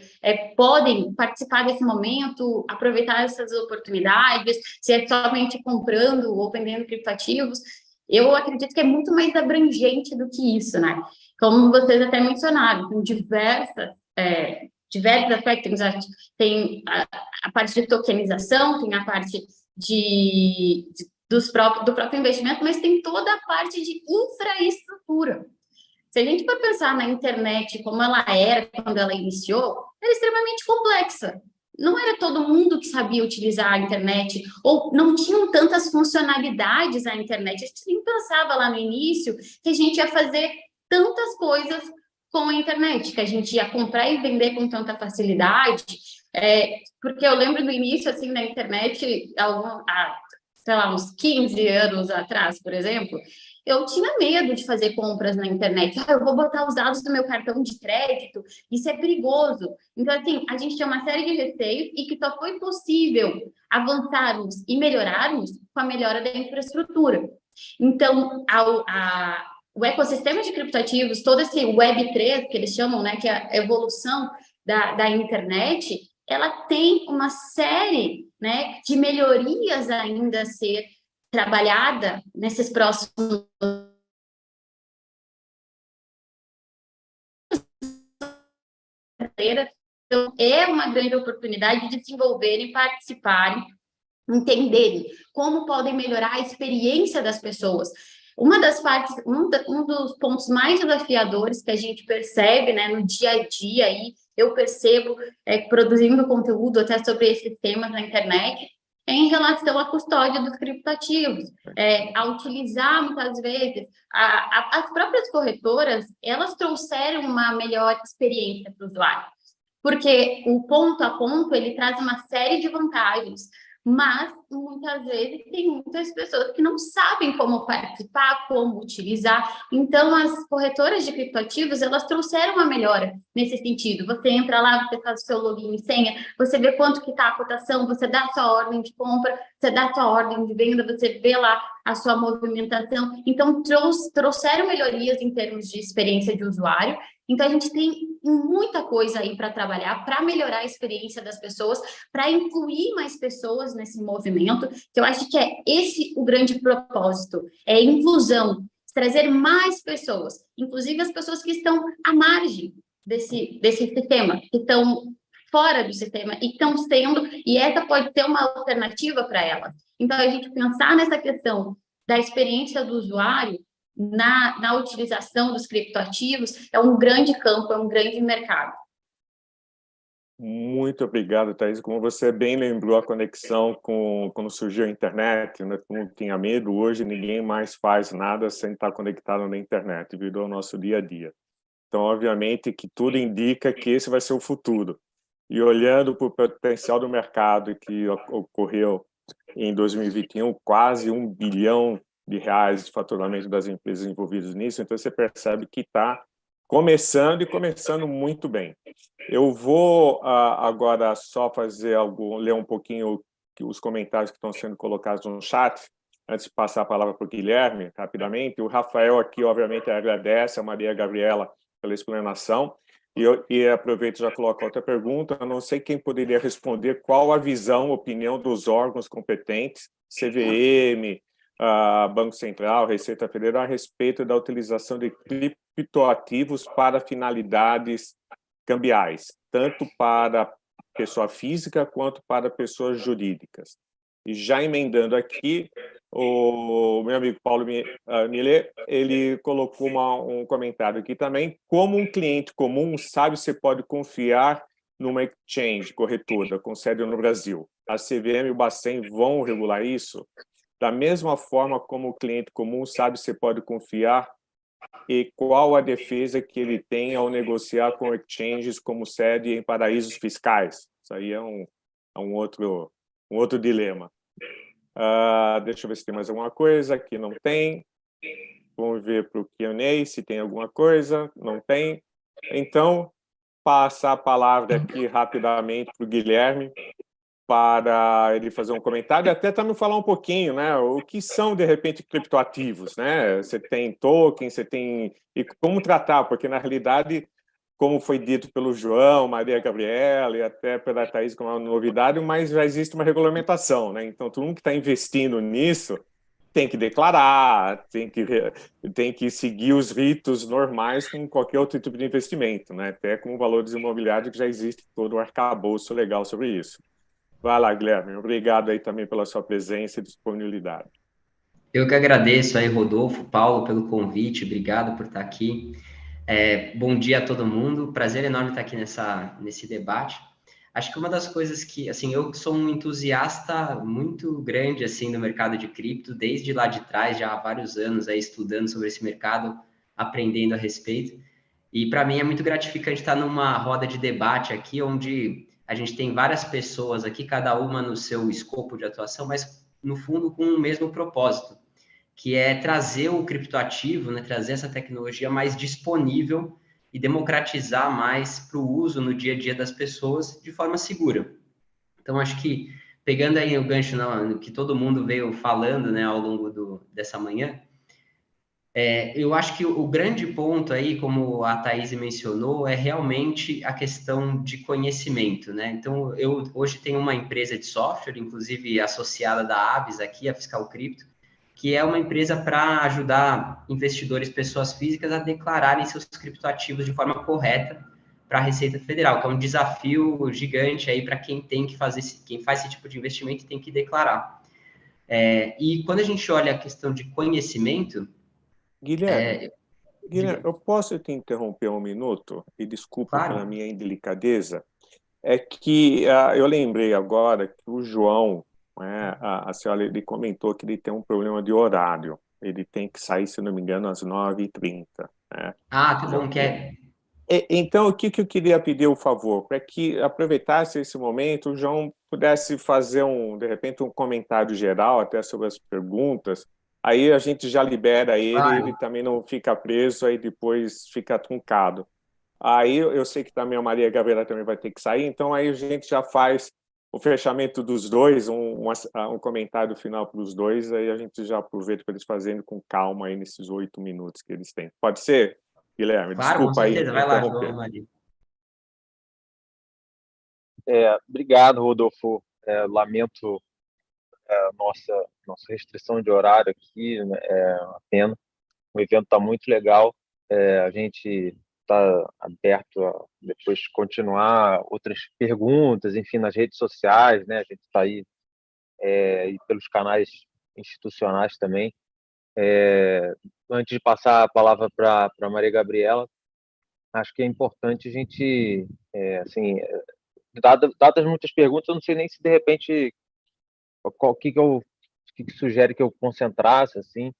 podem participar desse momento, aproveitar essas oportunidades, se é somente comprando ou vendendo criptoativos. Eu acredito que é muito mais abrangente do que isso, né? Como vocês até mencionaram, tem diversos aspectos. Tem a parte de tokenização, tem a parte do próprio investimento, mas tem toda a parte de infraestrutura. Se a gente for pensar na internet como ela era quando ela iniciou, era extremamente complexa. Não era todo mundo que sabia utilizar a internet, ou não tinham tantas funcionalidades a internet. A gente nem pensava lá no início que a gente ia fazer tantas coisas com a internet, que a gente ia comprar e vender com tanta facilidade, porque eu lembro do início, assim, da internet, sei lá, uns 15 anos atrás, por exemplo, eu tinha medo de fazer compras na internet. Eu vou botar os dados do meu cartão de crédito, isso é perigoso. Então, assim, a gente tinha uma série de receios e que só foi possível avançarmos e melhorarmos com a melhora da infraestrutura. Então, o ecossistema de criptoativos, todo esse Web3, que eles chamam, né, que é a evolução da internet, ela tem uma série, né, de melhorias ainda a ser trabalhada nesses próximos anos. Então, é uma grande oportunidade de desenvolverem, participarem, entenderem como podem melhorar a experiência das pessoas. Uma das partes, um dos pontos mais desafiadores que a gente percebe, né, no dia a dia, aí, eu percebo produzindo conteúdo até sobre esses temas na internet, em relação à custódia dos criptoativos, a utilizar, muitas vezes, as próprias corretoras, elas trouxeram uma melhor experiência para o usuário, porque o ponto a ponto, ele traz uma série de vantagens, mas muitas vezes tem muitas pessoas que não sabem como participar, como utilizar. Então, as corretoras de criptoativos, elas trouxeram uma melhora nesse sentido. Você entra lá, você faz o seu login e senha, você vê quanto que está a cotação, você dá a sua ordem de compra, você dá a sua ordem de venda, você vê lá a sua movimentação. Então, trouxeram melhorias em termos de experiência de usuário. Então, a gente tem muita coisa aí para trabalhar, para melhorar a experiência das pessoas, para incluir mais pessoas nesse movimento, que eu acho que é esse o grande propósito, é inclusão, trazer mais pessoas, inclusive as pessoas que estão à margem desse sistema, que estão fora do sistema e estão sendo, e essa pode ser uma alternativa para elas. Então, a gente pensar nessa questão da experiência do usuário, na utilização dos criptoativos, é um grande campo, é um grande mercado. Muito obrigado, Thaís. Como você bem lembrou, a conexão com quando surgiu a internet, né? Todo mundo tinha medo, hoje ninguém mais faz nada sem estar conectado na internet, virou o nosso dia a dia. Então, obviamente, que tudo indica que esse vai ser o futuro. E olhando para o potencial do mercado que ocorreu em 2021, quase R$ 1 bilhão de faturamento das empresas envolvidas nisso, então você percebe que está começando e começando muito bem. Eu vou agora só ler um pouquinho os comentários que estão sendo colocados no chat, antes de passar a palavra para o Guilherme, rapidamente. O Rafael aqui, obviamente, agradece a Maria Gabriela pela explanação, e aproveito e já coloco outra pergunta. Eu não sei quem poderia responder qual a visão, opinião dos órgãos competentes, CVM, Banco Central, Receita Federal, a respeito da utilização de criptoativos para finalidades cambiais, tanto para pessoa física quanto para pessoas jurídicas. E já emendando aqui, o meu amigo Paulo Millet, ele colocou um comentário aqui também: como um cliente comum sabe se pode confiar numa exchange, corretora, com sede no Brasil? A CVM e o Bacen vão regular isso? Da mesma forma como o cliente comum sabe se pode confiar, e qual a defesa que ele tem ao negociar com exchanges como sede em paraísos fiscais? Isso aí é um outro dilema. Deixa eu ver se tem mais alguma coisa. Aqui não tem. Vamos ver para o Q&A se tem alguma coisa. Não tem. Então, passar a palavra aqui rapidamente para o Guilherme, para ele fazer um comentário e até também falar um pouquinho, né, o que são, de repente, criptoativos, né? Você tem token, você tem... E como tratar, porque, na realidade, como foi dito pelo João, Maria Gabriela e até pela Thaís como uma novidade, mas já existe uma regulamentação, né? Então, todo mundo que está investindo nisso tem que declarar, tem que seguir os ritos normais como qualquer outro tipo de investimento, né? Até com valores imobiliários que já existe todo um arcabouço legal sobre isso. Vai lá, Guilherme. Obrigado aí também pela sua presença e disponibilidade. Eu que agradeço aí, Rodolfo, Paulo, pelo convite. Obrigado por estar aqui. Bom dia a todo mundo. Prazer enorme estar aqui nesse debate. Acho que uma das coisas que, assim, eu sou um entusiasta muito grande, assim, do mercado de cripto, desde lá de trás, já há vários anos aí estudando sobre esse mercado, aprendendo a respeito. E para mim é muito gratificante estar numa roda de debate aqui, onde a gente tem várias pessoas aqui, cada uma no seu escopo de atuação, mas no fundo com o mesmo propósito, que é trazer o criptoativo, né, trazer essa tecnologia mais disponível e democratizar mais para o uso no dia a dia das pessoas de forma segura. Então, acho que, pegando aí o gancho no que todo mundo veio falando, né, ao longo dessa manhã, eu acho que o grande ponto aí, como a Thaís mencionou, é realmente a questão de conhecimento, né? Então, eu hoje tenho uma empresa de software, inclusive associada da Aves aqui, a Fiscal Crypto, que é uma empresa para ajudar investidores, pessoas físicas, a declararem seus criptoativos de forma correta para a Receita Federal, que é um desafio gigante aí para quem tem que fazer, quem faz esse tipo de investimento tem que declarar. E quando a gente olha a questão de conhecimento, Guilherme, Guilherme, diga, eu posso te interromper um minuto? E desculpa pela claro. minha indelicadeza. É que eu lembrei agora que o João, né, a senhora, ele comentou que ele tem um problema de horário. Ele tem que sair, se não me engano, às 9h30. Né? Ah, tá bom, que é. Então, o que eu queria pedir o favor? Para que aproveitasse esse momento, o João pudesse fazer, de repente, um comentário geral até sobre as perguntas. Aí a gente já libera ele Claro. também não fica preso, aí depois fica truncado. Aí eu sei que também a Maria Gabriela também vai ter que sair, então aí a gente já faz o fechamento dos dois, um comentário final para os dois, aí a gente já aproveita para eles fazerem com calma aí nesses 8 minutos que eles têm. Pode ser, Guilherme? Claro, com Desculpa aí certeza. Vai lá, João e interromper. Maria. Obrigado, Rodolfo. Lamento nossa restrição de horário aqui, né? É uma pena. O evento está muito legal. A gente está aberto a depois continuar outras perguntas, enfim, nas redes sociais, né? A gente está aí e pelos canais institucionais também. Antes de passar a palavra para Maria Gabriela, acho que é importante a gente, assim, dadas muitas perguntas, eu não sei nem se de repente o que sugere que eu concentrasse, assim,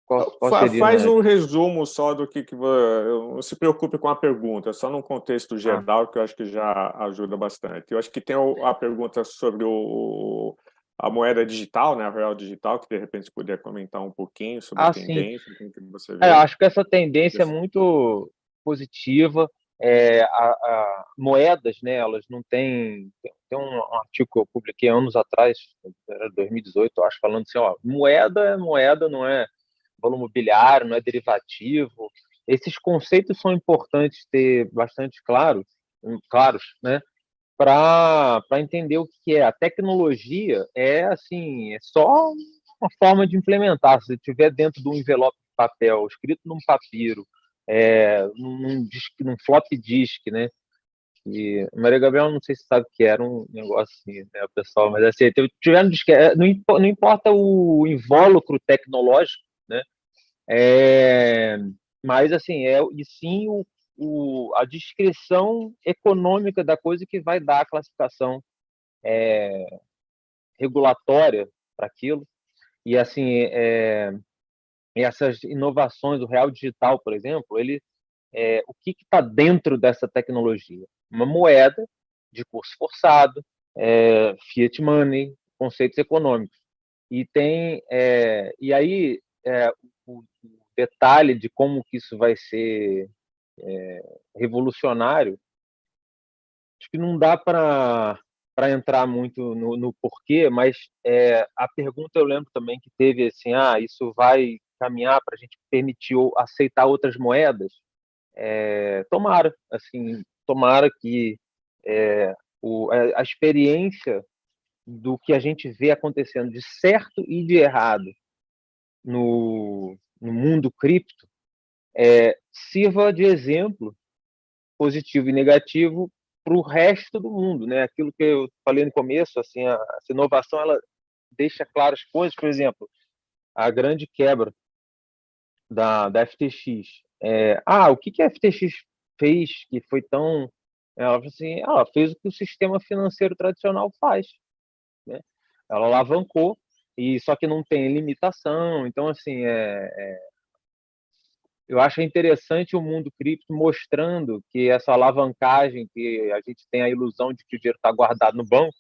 qual seria, Faz né? um resumo só do que não se preocupe com a pergunta, só num contexto Ah, geral que eu acho que já ajuda bastante. Eu acho que tem a pergunta sobre a moeda digital, né, a real digital, que de repente você poderia comentar um pouquinho sobre a sim. tendência, como que você vê. Acho que essa tendência é muito positiva. Moedas, né? Elas não têm. Tem um artigo que eu publiquei anos atrás, era 2018, acho, falando assim, ó, moeda é moeda, não é valor mobiliário, não é derivativo. Esses conceitos são importantes ter bastante claros, né? Para entender o que é. A tecnologia é assim, é só uma forma de implementar. Se estiver dentro de um envelope de papel, escrito num papiro, num flop disk, né? E a Maria Gabriela, não sei se sabe que era um negócio assim, né, pessoal, mas assim, tiveram disquete, não importa o invólucro tecnológico, né? É, mas assim, e sim a descrição econômica da coisa que vai dar a classificação regulatória para aquilo. E assim, essas inovações, o real digital, por exemplo, o que está dentro dessa tecnologia? Uma moeda de curso forçado, fiat money, conceitos econômicos. E aí o detalhe de como que isso vai ser revolucionário, acho que não dá para entrar muito no porquê, mas a pergunta eu lembro também que teve assim, isso vai caminhar para a gente permitir aceitar outras moedas? Tomara, assim, tomara que a experiência do que a gente vê acontecendo de certo e de errado no mundo cripto sirva de exemplo positivo e negativo para o resto do mundo, né? Aquilo que eu falei no começo, assim, essa inovação ela deixa claras coisas, por exemplo, a grande quebra da FTX. O que a FTX fez que foi tão... Ela falou assim, ela fez o que o sistema financeiro tradicional faz, né? Ela alavancou, e só que não tem limitação, então, assim, eu acho interessante o mundo cripto mostrando que essa alavancagem, que a gente tem a ilusão de que o dinheiro está guardado no banco,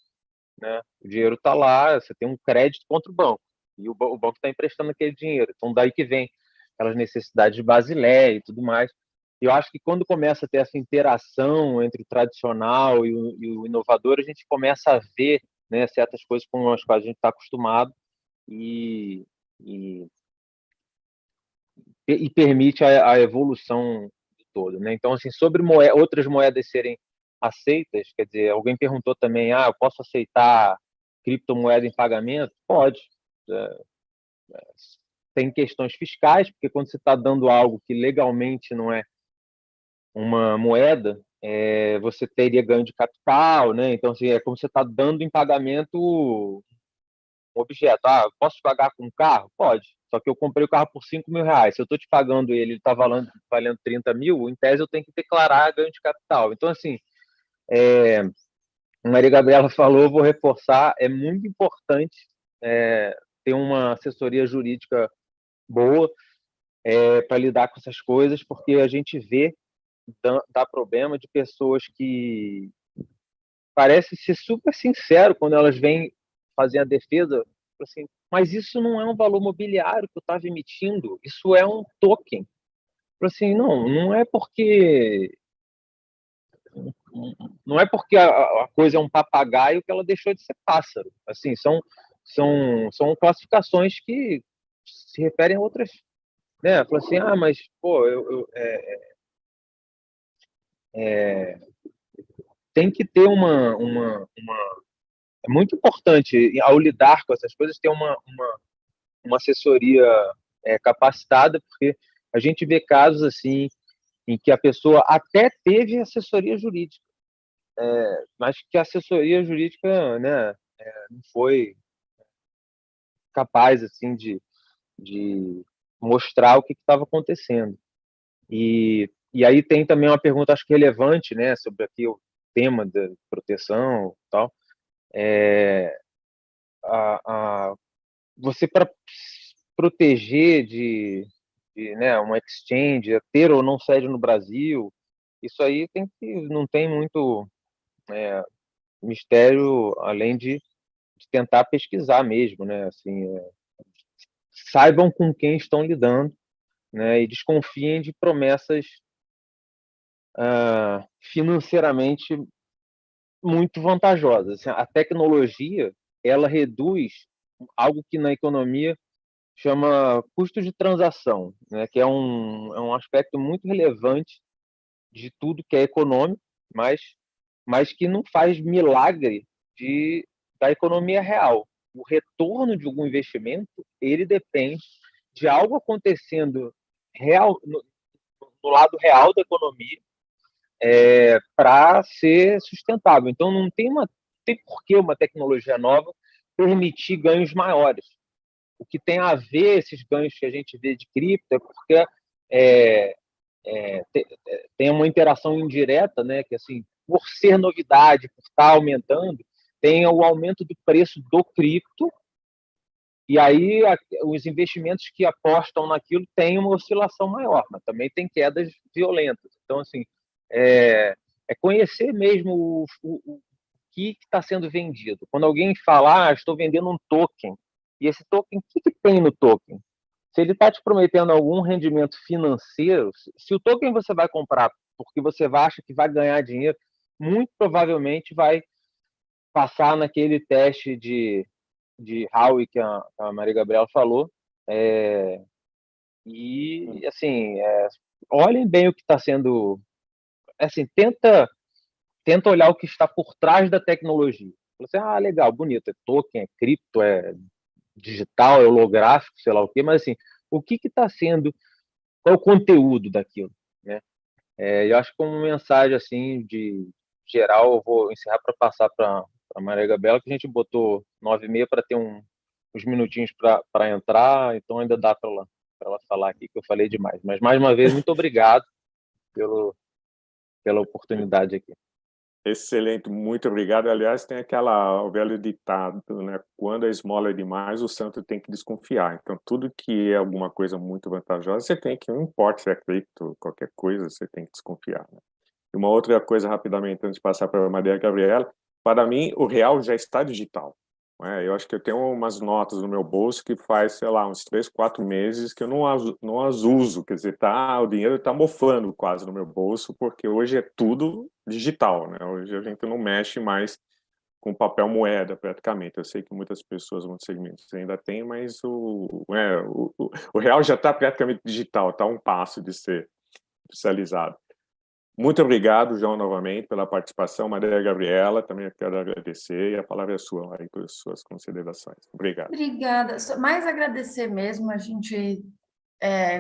né? O dinheiro está lá, você tem um crédito contra o banco, e o banco está emprestando aquele dinheiro. Então, daí que vem aquelas necessidades de Basileia e tudo mais. E eu acho que quando começa a ter essa interação entre o tradicional e o inovador, a gente começa a ver, né, certas coisas com as quais a gente está acostumado e, e, e permite a evolução de todo, né? Então, assim, sobre outras moedas serem aceitas, quer dizer, alguém perguntou também, eu posso aceitar criptomoeda em pagamento? Pode. Tem questões fiscais, porque quando você está dando algo que legalmente não é uma moeda, você teria ganho de capital, né? Então, assim, é como você está dando em pagamento um objeto. Posso pagar com um carro? Pode. Só que eu comprei o carro por R$ 5.000. Se eu estou te pagando ele está valendo 30 mil, em tese eu tenho que declarar ganho de capital. Então, assim, a Maria Gabriela falou, vou reforçar, é muito importante ter uma assessoria jurídica boa para lidar com essas coisas, porque a gente vê dá problema de pessoas que parecem ser super sincero quando elas vêm fazer a defesa, assim, mas isso não é um valor mobiliário que eu estava emitindo, isso é um token. Assim, não é porque a coisa é um papagaio que ela deixou de ser pássaro. Assim, são classificações que se referem a outras, né? Fala assim, mas pô, tem que ter é muito importante ao lidar com essas coisas ter uma assessoria capacitada, porque a gente vê casos assim em que a pessoa até teve assessoria jurídica, mas que a assessoria jurídica, né, não foi capaz assim de mostrar o que estava acontecendo. E aí tem também uma pergunta, acho que relevante, né, sobre aqui o tema da proteção e tal. Você, para proteger né, uma exchange, ter ou não sede no Brasil, isso aí não tem muito mistério, além de tentar pesquisar mesmo, né? Assim, saibam com quem estão lidando, né? E desconfiem de promessas financeiramente muito vantajosas. Assim, a tecnologia, ela reduz algo que na economia chama custo de transação, né? Que é um aspecto muito relevante de tudo que é econômico, mas que não faz milagre da economia real. O retorno de algum investimento, ele depende de algo acontecendo real, no lado real da economia, para ser sustentável. Então, não tem por que uma tecnologia nova permitir ganhos maiores. O que tem a ver esses ganhos que a gente vê de cripto é porque tem uma interação indireta, né? Que assim, por ser novidade, por estar aumentando, tem o aumento do preço do cripto, e aí os investimentos que apostam naquilo têm uma oscilação maior, mas também tem quedas violentas. Então, assim, é conhecer mesmo o que está sendo vendido. Quando alguém fala, estou vendendo um token, e esse token, o que tem no token? Se ele está te prometendo algum rendimento financeiro, se o token você vai comprar porque você acha que vai ganhar dinheiro, muito provavelmente vai passar naquele teste de Howey que a Maria Gabriela falou. E, assim, olhem bem o que está sendo... Assim, tenta olhar o que está por trás da tecnologia. Você, legal, bonito, é token, é cripto, é digital, é holográfico, sei lá o quê, mas assim, o que está sendo, qual é o conteúdo daquilo, né? Eu acho que como mensagem assim de geral, eu vou encerrar para passar para a Maria Gabriela, que a gente botou 9h30 para ter uns minutinhos para entrar, então ainda dá para ela falar aqui que eu falei demais. Mas mais uma vez, muito obrigado pela oportunidade aqui. Excelente, muito obrigado. Aliás, tem o velho ditado, né? Quando a esmola é demais, o santo tem que desconfiar. Então, tudo que é alguma coisa muito vantajosa, você tem que, não importa se é cripto, qualquer coisa, você tem que desconfiar, né? E uma outra coisa, rapidamente, antes de passar para a Maria Gabriela, para mim, o real já está digital. Né? Eu acho que eu tenho umas notas no meu bolso que faz, sei lá, uns 3, 4 meses que eu não as uso. Quer dizer, o dinheiro está mofando quase no meu bolso, porque hoje é tudo digital. Né? Hoje a gente não mexe mais com papel moeda, praticamente. Eu sei que muitas pessoas, muitos segmentos ainda têm, mas o real já está praticamente digital, está a um passo de ser oficializado. Muito obrigado, João, novamente, pela participação. Maria Gabriela, também eu quero agradecer, e a palavra é sua, aí, por suas considerações. Obrigado. Obrigada. Só mais agradecer mesmo, a gente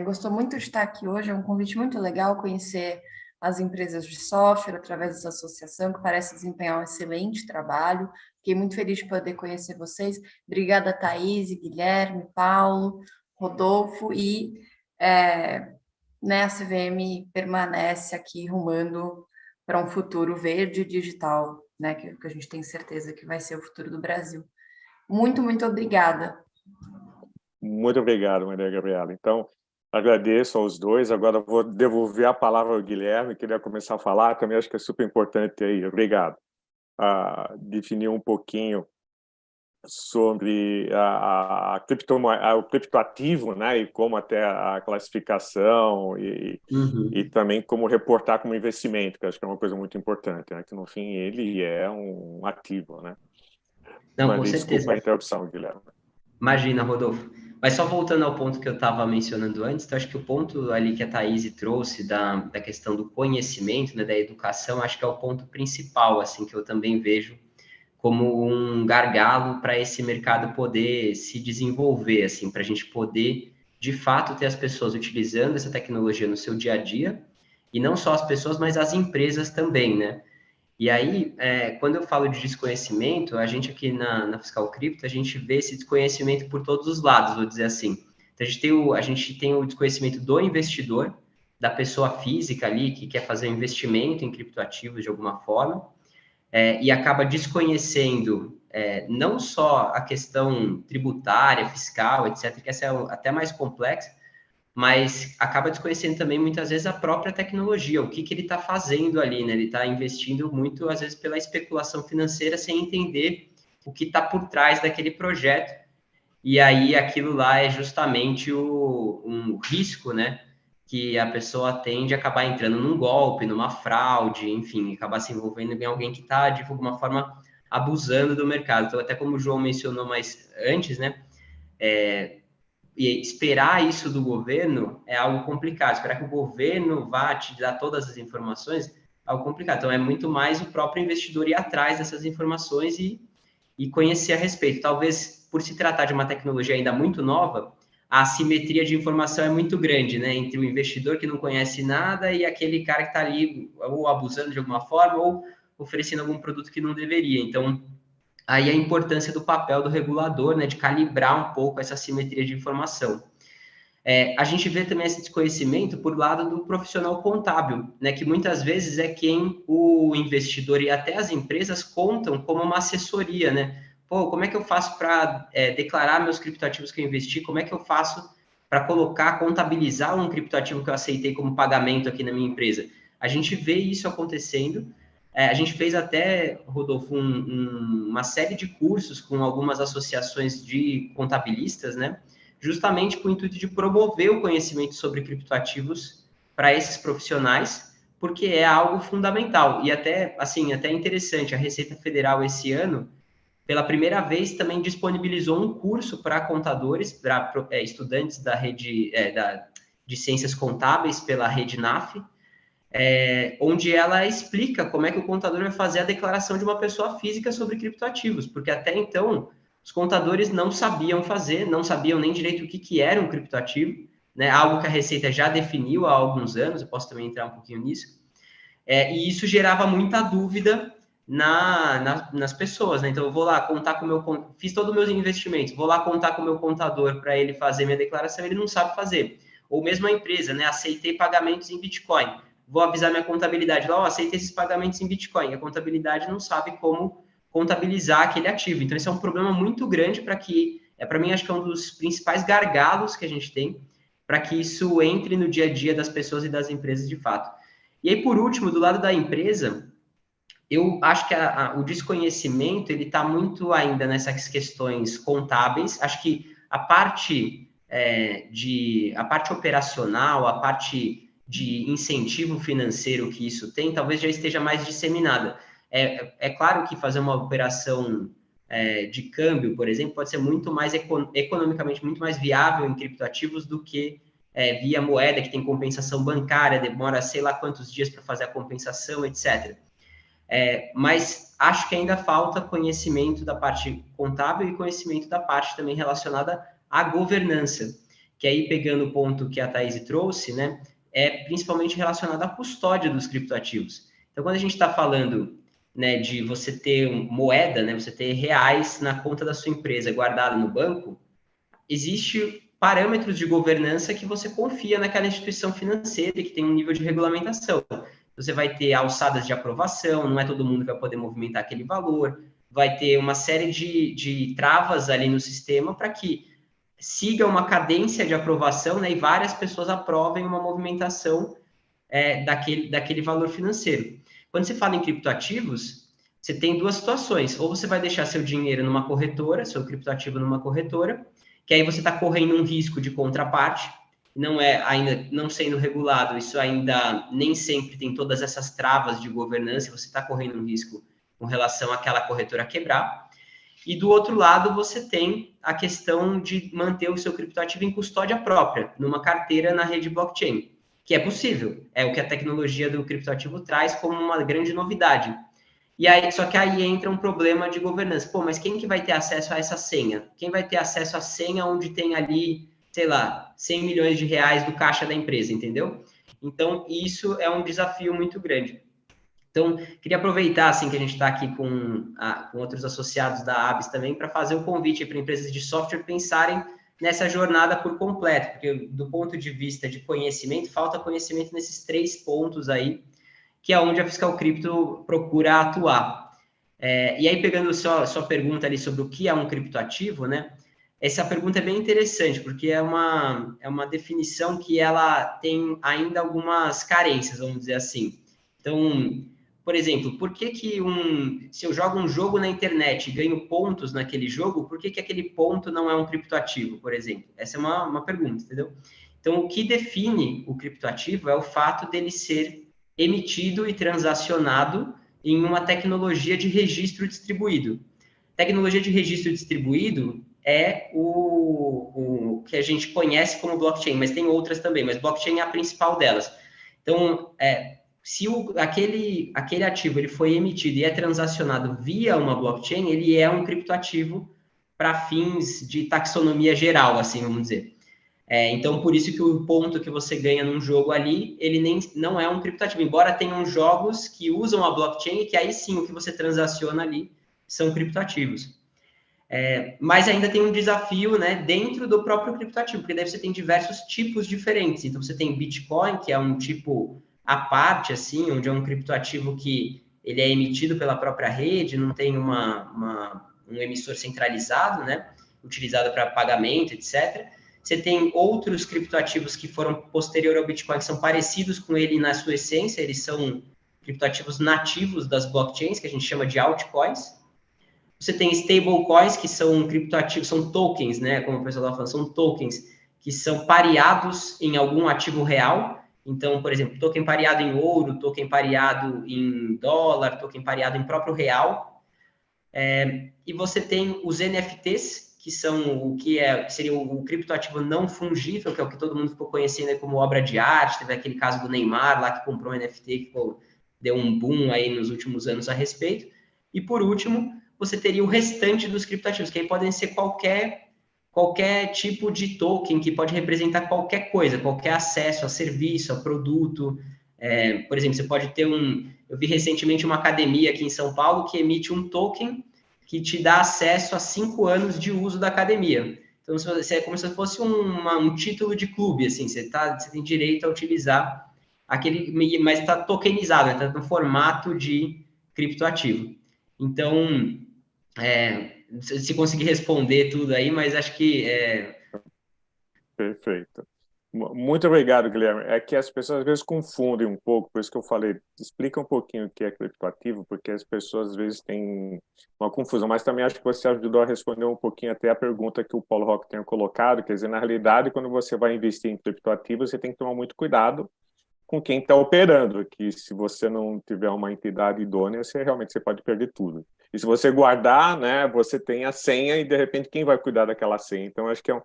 gostou muito de estar aqui hoje, é um convite muito legal conhecer as empresas de software através dessa associação, que parece desempenhar um excelente trabalho. Fiquei muito feliz de poder conhecer vocês. Obrigada, Thaís, Guilherme, Paulo, Rodolfo, e né, a CVM permanece aqui rumando para um futuro verde e digital, né, que a gente tem certeza que vai ser o futuro do Brasil. Muito, muito obrigada. Muito obrigado, Maria Gabriela. Então, agradeço aos dois. Agora vou devolver a palavra ao Guilherme, queria começar a falar, também acho que é super importante aí. Obrigado. Definir um pouquinho sobre o criptoativo, né, e como até a classificação e também como reportar como investimento, que acho que é uma coisa muito importante, né, que no fim ele é um ativo, né. Não, Mas com desculpa certeza. a interrupção, Guilherme. Imagina, Rodolfo. Mas só voltando ao ponto que eu estava mencionando antes, então acho que o ponto ali que a Thaís trouxe da questão do conhecimento, né, da educação, acho que é o ponto principal, assim, que eu também vejo como um gargalo para esse mercado poder se desenvolver, assim, para a gente poder, de fato, ter as pessoas utilizando essa tecnologia no seu dia a dia, e não só as pessoas, mas as empresas também, né? E aí, quando eu falo de desconhecimento, a gente aqui na Fiscal Cripto, a gente vê esse desconhecimento por todos os lados, vou dizer assim. Então, a gente tem o desconhecimento do investidor, da pessoa física ali, que quer fazer um investimento em criptoativos de alguma forma, e acaba desconhecendo não só a questão tributária, fiscal, etc., que essa é até mais complexa, mas acaba desconhecendo também muitas vezes a própria tecnologia, o que ele está fazendo ali, né? Ele está investindo muito, às vezes, pela especulação financeira, sem entender o que está por trás daquele projeto. E aí aquilo lá é justamente um risco, né? Que a pessoa tende a acabar entrando num golpe, numa fraude, enfim, acabar se envolvendo em alguém que está, de alguma forma, abusando do mercado. Então, até como o João mencionou mais antes, né? E esperar isso do governo é algo complicado. Esperar que o governo vá te dar todas as informações é algo complicado. Então, é muito mais o próprio investidor ir atrás dessas informações e conhecer a respeito. Talvez, por se tratar de uma tecnologia ainda muito nova, a assimetria de informação é muito grande, né? Entre o investidor que não conhece nada e aquele cara que está ali ou abusando de alguma forma ou oferecendo algum produto que não deveria. Então, aí a importância do papel do regulador, né, de calibrar um pouco essa simetria de informação. A gente vê também esse desconhecimento por lado do profissional contábil, né, que muitas vezes é quem o investidor e até as empresas contam como uma assessoria, né? Pô, como é que eu faço para declarar meus criptoativos que eu investi? Como é que eu faço para contabilizar um criptoativo que eu aceitei como pagamento aqui na minha empresa? A gente vê isso acontecendo. A gente fez até, Rodolfo, uma série de cursos com algumas associações de contabilistas, né? Justamente com o intuito de promover o conhecimento sobre criptoativos para esses profissionais, porque é algo fundamental. E até, assim, até interessante, a Receita Federal esse ano, pela primeira vez, também disponibilizou um curso para contadores, para estudantes da rede de ciências contábeis pela rede NAF, onde ela explica como é que o contador vai fazer a declaração de uma pessoa física sobre criptoativos, porque até então os contadores não sabiam fazer, não sabiam nem direito o que era um criptoativo, né? Algo que a Receita já definiu há alguns anos, eu posso também entrar um pouquinho nisso, e isso gerava muita dúvida nas pessoas, né? Então eu vou lá contar com fiz todos os meus investimentos, vou lá contar com o meu contador para ele fazer minha declaração, ele não sabe fazer. Ou mesmo a empresa, né? Aceitei pagamentos em Bitcoin, vou avisar minha contabilidade, lá, aceita esses pagamentos em Bitcoin. A contabilidade não sabe como contabilizar aquele ativo. Então, esse é um problema muito grande para mim, acho que é um dos principais gargalos que a gente tem para que isso entre no dia a dia das pessoas e das empresas de fato. E aí, por último, do lado da empresa, eu acho que o desconhecimento, ele está muito ainda nessas questões contábeis. Acho que a parte operacional, a parte de incentivo financeiro que isso tem, talvez já esteja mais disseminada. É claro que fazer uma operação de câmbio, por exemplo, pode ser muito mais economicamente muito mais viável em criptoativos do que via moeda, que tem compensação bancária, demora sei lá quantos dias para fazer a compensação, etc. Mas acho que ainda falta conhecimento da parte contábil e conhecimento da parte também relacionada à governança, que aí, pegando o ponto que a Thaís trouxe, né, é principalmente relacionado à custódia dos criptoativos. Então, quando a gente está falando, né, de você ter moeda, né, você ter reais na conta da sua empresa guardada no banco, existe parâmetros de governança que você confia naquela instituição financeira e que tem um nível de regulamentação. Você vai ter alçadas de aprovação, não é todo mundo que vai poder movimentar aquele valor, vai ter uma série de travas ali no sistema para que siga uma cadência de aprovação, né, e várias pessoas aprovem uma movimentação daquele valor financeiro. Quando você fala em criptoativos, você tem duas situações. Ou você vai deixar seu dinheiro numa corretora, seu criptoativo numa corretora, que aí você está correndo um risco de contraparte, ainda não sendo regulado, isso ainda nem sempre tem todas essas travas de governança, você está correndo um risco com relação àquela corretora quebrar. E do outro lado, você tem a questão de manter o seu criptoativo em custódia própria, numa carteira na rede blockchain, que é possível, é o que a tecnologia do criptoativo traz como uma grande novidade. E aí, só que aí entra um problema de governança. Pô, mas quem que vai ter acesso a essa senha? Quem vai ter acesso à senha onde tem ali, sei lá, 100 milhões de reais do caixa da empresa, entendeu? Então, isso é um desafio muito grande. Então, queria aproveitar, assim, que a gente está aqui com outros associados da ABS também, para fazer o convite para empresas de software pensarem nessa jornada por completo, porque do ponto de vista de conhecimento, falta conhecimento nesses 3 pontos aí, que é onde a Fiscal Crypto procura atuar. E aí, pegando sua pergunta ali sobre o que é um criptoativo, né? Essa pergunta é bem interessante, porque é uma definição que ela tem ainda algumas carências, vamos dizer assim. Então, por exemplo, por que se eu jogo um jogo na internet e ganho pontos naquele jogo, por que aquele ponto não é um criptoativo, por exemplo? Essa é uma pergunta, entendeu? Então, o que define o criptoativo é o fato dele ser emitido e transacionado em uma tecnologia de registro distribuído. Tecnologia de registro distribuído é o que a gente conhece como blockchain, mas tem outras também, mas blockchain é a principal delas. Então, se aquele ativo ele foi emitido e é transacionado via uma blockchain, ele é um criptoativo para fins de taxonomia geral, assim, vamos dizer. Então, por isso que o ponto que você ganha num jogo ali, ele não é um criptoativo, embora tenham jogos que usam a blockchain, que aí sim o que você transaciona ali são criptoativos. Mas ainda tem um desafio, né, dentro do próprio criptoativo, porque daí você tem diversos tipos diferentes. Então, você tem Bitcoin, que é um tipo à parte, assim, onde é um criptoativo que ele é emitido pela própria rede, não tem um emissor centralizado, né, utilizado para pagamento, etc. Você tem outros criptoativos que foram posterior ao Bitcoin, que são parecidos com ele na sua essência, eles são criptoativos nativos das blockchains, que a gente chama de altcoins. Você tem stablecoins, que são criptoativos, são tokens, né? Como o pessoal estava falando, são tokens que são pareados em algum ativo real. Então, por exemplo, token pareado em ouro, token pareado em dólar, token pareado em próprio real. E você tem os NFTs, que são o que seria o criptoativo não fungível, que é o que todo mundo ficou conhecendo como obra de arte. Teve aquele caso do Neymar lá que comprou um NFT, que deu um boom aí nos últimos anos a respeito. E por último, você teria o restante dos criptoativos, que aí podem ser qualquer tipo de token que pode representar qualquer coisa, qualquer acesso a serviço, a produto. Por exemplo, você pode ter eu vi recentemente uma academia aqui em São Paulo que emite um token que te dá acesso a 5 anos de uso da academia. Então, é como se fosse um título de clube, assim, você tem direito a utilizar mas está tokenizado, está no formato de criptoativo. Então, se conseguir responder tudo aí, mas acho que... Perfeito. Muito obrigado, Guilherme. É que as pessoas às vezes confundem um pouco, por isso que eu falei, explica um pouquinho o que é criptoativo, porque as pessoas às vezes têm uma confusão, mas também acho que você ajudou a responder um pouquinho até a pergunta que o Paulo Roque tem colocado, quer dizer, na realidade, quando você vai investir em criptoativos, você tem que tomar muito cuidado com quem está operando, que se você não tiver uma entidade idônea, você pode perder tudo. E se você guardar, né, você tem a senha e, de repente, quem vai cuidar daquela senha? Então, acho que é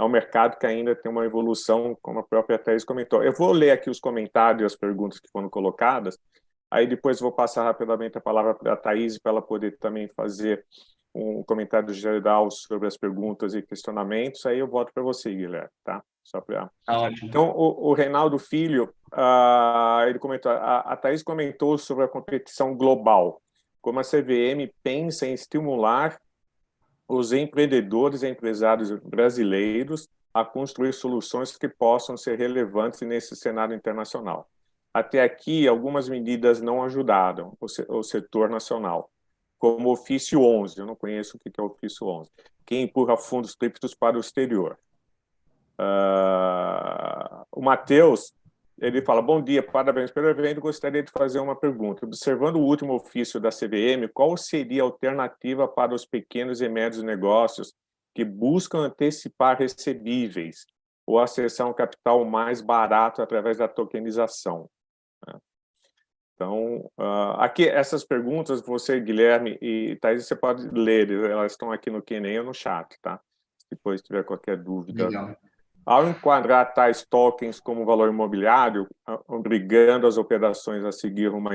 um mercado que ainda tem uma evolução, como a própria Thaís comentou. Eu vou ler aqui os comentários e as perguntas que foram colocadas, aí depois vou passar rapidamente a palavra para a Thaís, para ela poder também fazer um comentário geral sobre as perguntas e questionamentos, aí eu volto para você, Guilherme, tá? Só para... Ótimo. Então, o Reinaldo Filho, ele comentou, a Thaís comentou sobre a competição global, como a CVM pensa em estimular os empreendedores e empresários brasileiros a construir soluções que possam ser relevantes nesse cenário internacional. Até aqui, algumas medidas não ajudaram o setor nacional, como o Ofício 11, eu não conheço o que é o Ofício 11, que empurra fundos criptos para o exterior. O Matheus, ele fala, bom dia, parabéns pelo evento, gostaria de fazer uma pergunta. Observando o último ofício da CVM, qual seria a alternativa para os pequenos e médios negócios que buscam antecipar recebíveis ou acessar um capital mais barato através da tokenização? Então, aqui, essas perguntas, você, Guilherme e Thaís, você pode ler, elas estão aqui no Q&A ou no chat, tá? Se depois tiver qualquer dúvida. Legal. Ao enquadrar tais tokens como valor imobiliário, obrigando as operações a seguir uma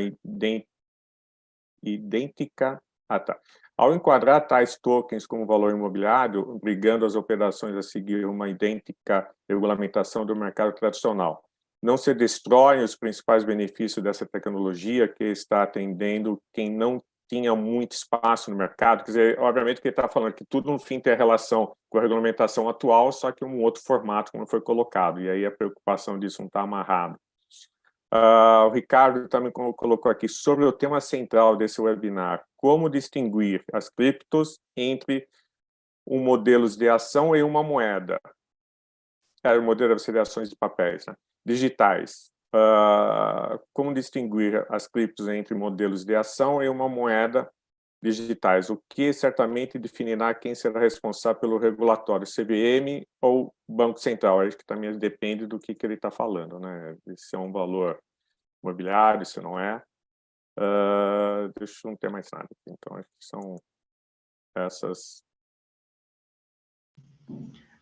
idêntica... Ao enquadrar tais tokens como valor imobiliário, obrigando as operações a seguir uma idêntica regulamentação do mercado tradicional, não se destroem os principais benefícios dessa tecnologia que está atendendo quem não tinha muito espaço no mercado. Quer dizer, obviamente que ele está falando que tudo no fim tem relação com a regulamentação atual, só que um outro formato como foi colocado, e aí a preocupação disso não está amarrado. O Ricardo também colocou aqui sobre o tema central desse webinar, como distinguir as criptos entre um modelo de ação e uma moeda. O modelo de ações de papéis, né? Digitais. Como distinguir as criptos entre modelos de ação e uma moeda digitais, o que certamente definirá quem será responsável pelo regulatório, CVM ou Banco Central. Acho que também depende do que ele está falando, né? Se é um valor imobiliário, se não é. Deixa eu não ter mais nada aqui, então acho que são essas.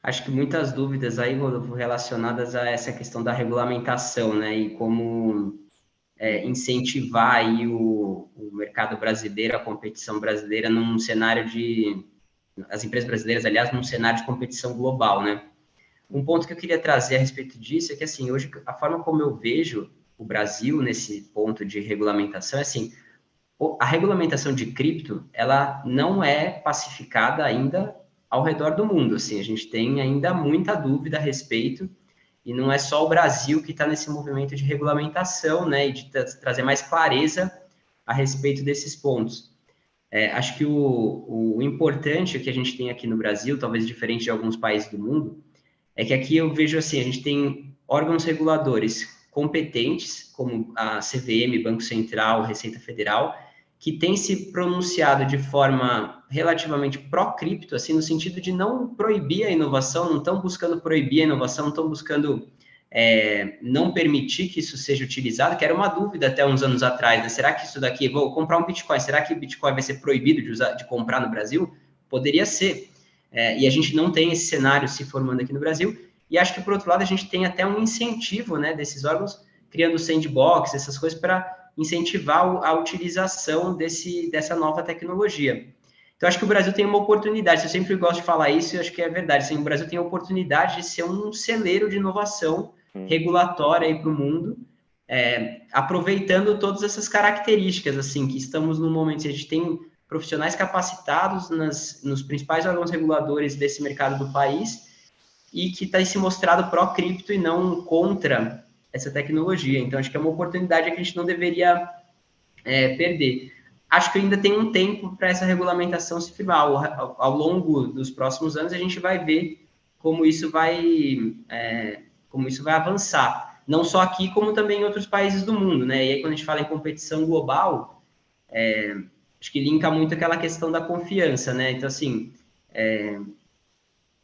Acho que muitas dúvidas aí, Rodolfo, relacionadas a essa questão da regulamentação, né, e como incentivar aí o mercado brasileiro, a competição brasileira num cenário as empresas brasileiras, aliás, num cenário de competição global, né. Um ponto que eu queria trazer a respeito disso é que, assim, hoje, a forma como eu vejo o Brasil nesse ponto de regulamentação é assim, a regulamentação de cripto, ela não é pacificada ainda ao redor do mundo, assim, a gente tem ainda muita dúvida a respeito, e não é só o Brasil que está nesse movimento de regulamentação, né, e de trazer mais clareza a respeito desses pontos. Acho que o importante que a gente tem aqui no Brasil, talvez diferente de alguns países do mundo, é que aqui eu vejo assim, a gente tem órgãos reguladores competentes, como a CVM, Banco Central, Receita Federal, que tem se pronunciado de forma relativamente pró-cripto, assim, no sentido de não proibir a inovação, não estão buscando proibir a inovação, não estão buscando não permitir que isso seja utilizado, que era uma dúvida até uns anos atrás, né? Será que isso daqui, vou comprar um Bitcoin, será que o Bitcoin vai ser proibido de comprar no Brasil? Poderia ser. E a gente não tem esse cenário se formando aqui no Brasil, e acho que, por outro lado, a gente tem até um incentivo, né, desses órgãos, criando sandbox, essas coisas para incentivar a utilização dessa nova tecnologia. Então, acho que o Brasil tem uma oportunidade, eu sempre gosto de falar isso, e acho que é verdade, assim, o Brasil tem a oportunidade de ser um celeiro de inovação regulatória para o mundo, aproveitando todas essas características, assim, que estamos num momento, a gente tem profissionais capacitados nos principais órgãos reguladores desse mercado do país, e que tem se mostrado pró-cripto e não contra essa tecnologia. Então, acho que é uma oportunidade que a gente não deveria perder. Acho que ainda tem um tempo para essa regulamentação se firmar. Ao longo dos próximos anos, a gente vai ver como isso vai avançar. Não só aqui, como também em outros países do mundo, né? E aí, quando a gente fala em competição global, acho que linka muito aquela questão da confiança, né? Então, assim,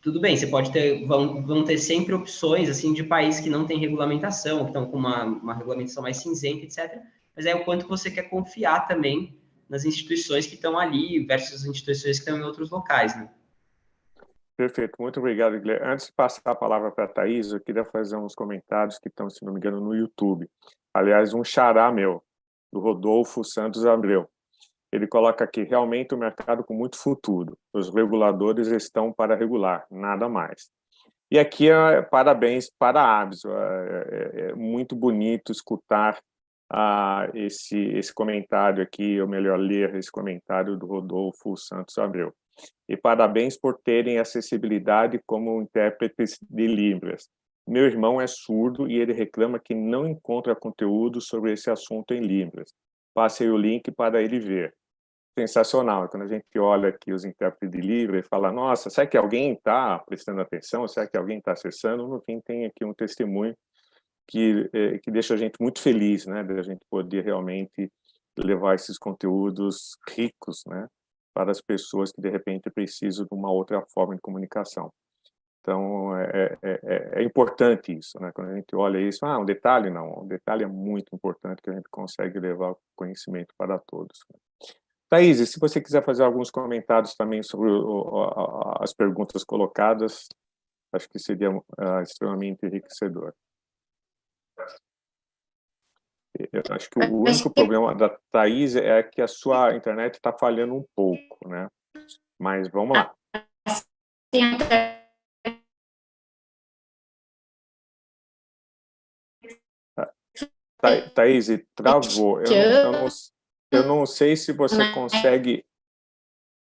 tudo bem, você pode ter, vão ter sempre opções, assim, de países que não têm regulamentação, que estão com uma regulamentação mais cinzenta, etc. Mas é o quanto você quer confiar também nas instituições que estão ali versus as instituições que estão em outros locais, né? Perfeito, muito obrigado, Guilherme. Antes de passar a palavra para a Thaís, eu queria fazer uns comentários que estão, se não me engano, no YouTube. Aliás, um xará meu, do Rodolfo Santos Abreu. Ele coloca aqui, realmente o mercado com muito futuro. Os reguladores estão para regular, nada mais. E aqui, parabéns para a ABS. É muito bonito escutar esse comentário aqui, ou melhor, ler esse comentário do Rodolfo Santos Abreu. E parabéns por terem acessibilidade como intérpretes de Libras. Meu irmão é surdo e ele reclama que não encontra conteúdo sobre esse assunto em Libras. Passei o link para ele ver. Sensacional. Quando a gente olha aqui os intérpretes de Libras e fala, nossa, será que alguém está prestando atenção? Será que alguém está acessando? No fim, tem aqui um testemunho que deixa a gente muito feliz, né, de a gente poder realmente levar esses conteúdos ricos, né, para as pessoas que de repente precisam de uma outra forma de comunicação. Então é importante isso, né? Quando a gente olha isso, um detalhe não, um detalhe é muito importante que a gente consegue levar conhecimento para todos. Thaís, se você quiser fazer alguns comentários também sobre as perguntas colocadas, acho que seria extremamente enriquecedor. Eu acho que o único problema da Thaís é que a sua internet está falhando um pouco, né? Mas vamos lá. Thaís, travou. Eu não sei se você consegue...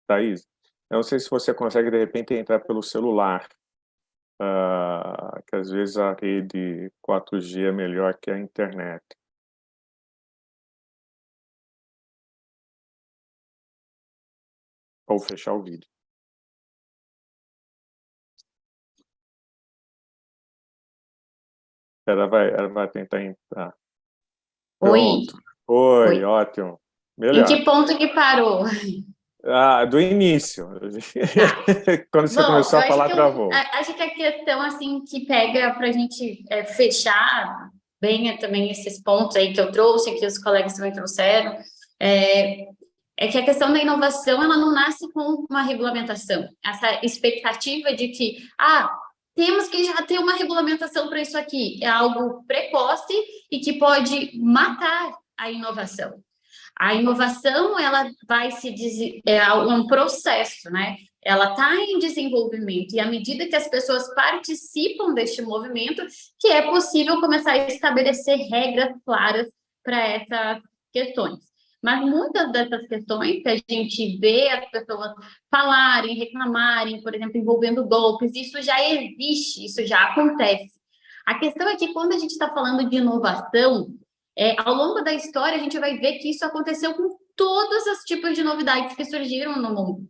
Thaís, eu não sei se você consegue, de repente, entrar pelo celular. Que às vezes a rede 4G é melhor que a internet. Ou fechar o vídeo. Ela vai tentar entrar. Pronto. Oi, ótimo. Melhor. Em que ponto que parou? Do início. Tá. Quando você começou a falar, travou. Acho que a questão assim que pega para a gente fechar bem também esses pontos aí que eu trouxe, que os colegas também trouxeram, é que a questão da inovação ela não nasce com uma regulamentação. Essa expectativa de que temos que já ter uma regulamentação para isso aqui é algo precoce e que pode matar a inovação. A inovação, ela vai é um processo, né? Ela está em desenvolvimento e à medida que as pessoas participam deste movimento, que é possível começar a estabelecer regras claras para essas questões. Mas muitas dessas questões que a gente vê as pessoas falarem, reclamarem, por exemplo, envolvendo golpes, isso já existe, isso já acontece. A questão é que quando a gente está falando de inovação, ao longo da história, a gente vai ver que isso aconteceu com todos os tipos de novidades que surgiram no mundo.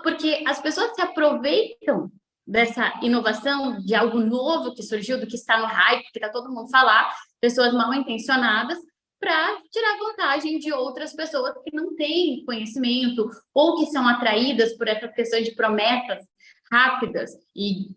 Porque as pessoas se aproveitam dessa inovação, de algo novo que surgiu, do que está no hype, que está todo mundo falar, pessoas mal intencionadas, para tirar vantagem de outras pessoas que não têm conhecimento ou que são atraídas por essas questões de promessas rápidas e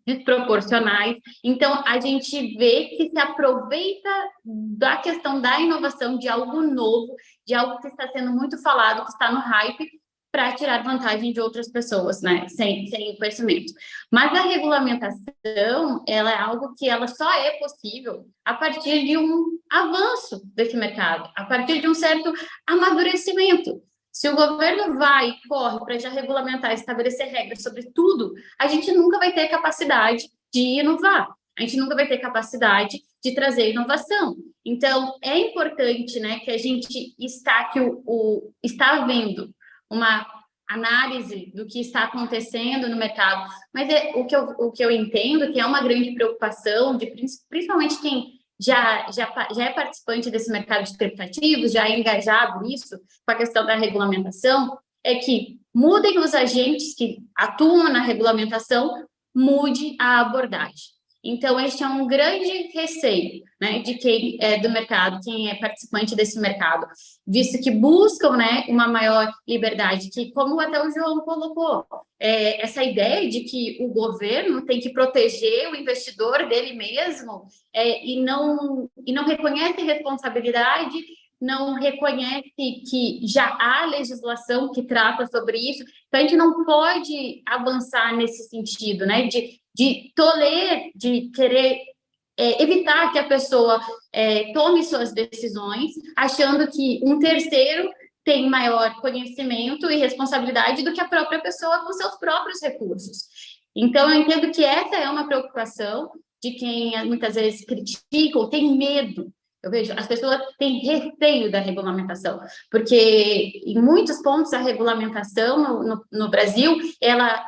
desproporcionais. Então, a gente vê que se aproveita da questão da inovação, de algo novo, de algo que está sendo muito falado, que está no hype, para tirar vantagem de outras pessoas, né, sem conhecimento. Mas a regulamentação, ela é algo que ela só é possível a partir de um avanço desse mercado, a partir de um certo amadurecimento. Se o governo vai e corre para já regulamentar, estabelecer regras sobre tudo, a gente nunca vai ter capacidade de inovar, a gente nunca vai ter capacidade de trazer inovação. Então, é importante, né, que a gente está havendo uma análise do que está acontecendo no mercado, mas o que eu entendo que é uma grande preocupação, principalmente quem já é participante desse mercado de criptativos, já é engajado nisso, com a questão da regulamentação, é que mudem os agentes que atuam na regulamentação, mude a abordagem. Então, este é um grande receio, né, de quem é do mercado, quem é participante desse mercado, visto que buscam, né, uma maior liberdade, que, como até o João colocou, essa ideia de que o governo tem que proteger o investidor dele mesmo e não reconhece responsabilidade, não reconhece que já há legislação que trata sobre isso, então a gente não pode avançar nesse sentido, né, de querer evitar que a pessoa tome suas decisões, achando que um terceiro tem maior conhecimento e responsabilidade do que a própria pessoa com seus próprios recursos. Então, eu entendo que essa é uma preocupação de quem muitas vezes critica ou tem medo. Eu vejo, as pessoas têm receio da regulamentação, porque em muitos pontos a regulamentação no Brasil, ela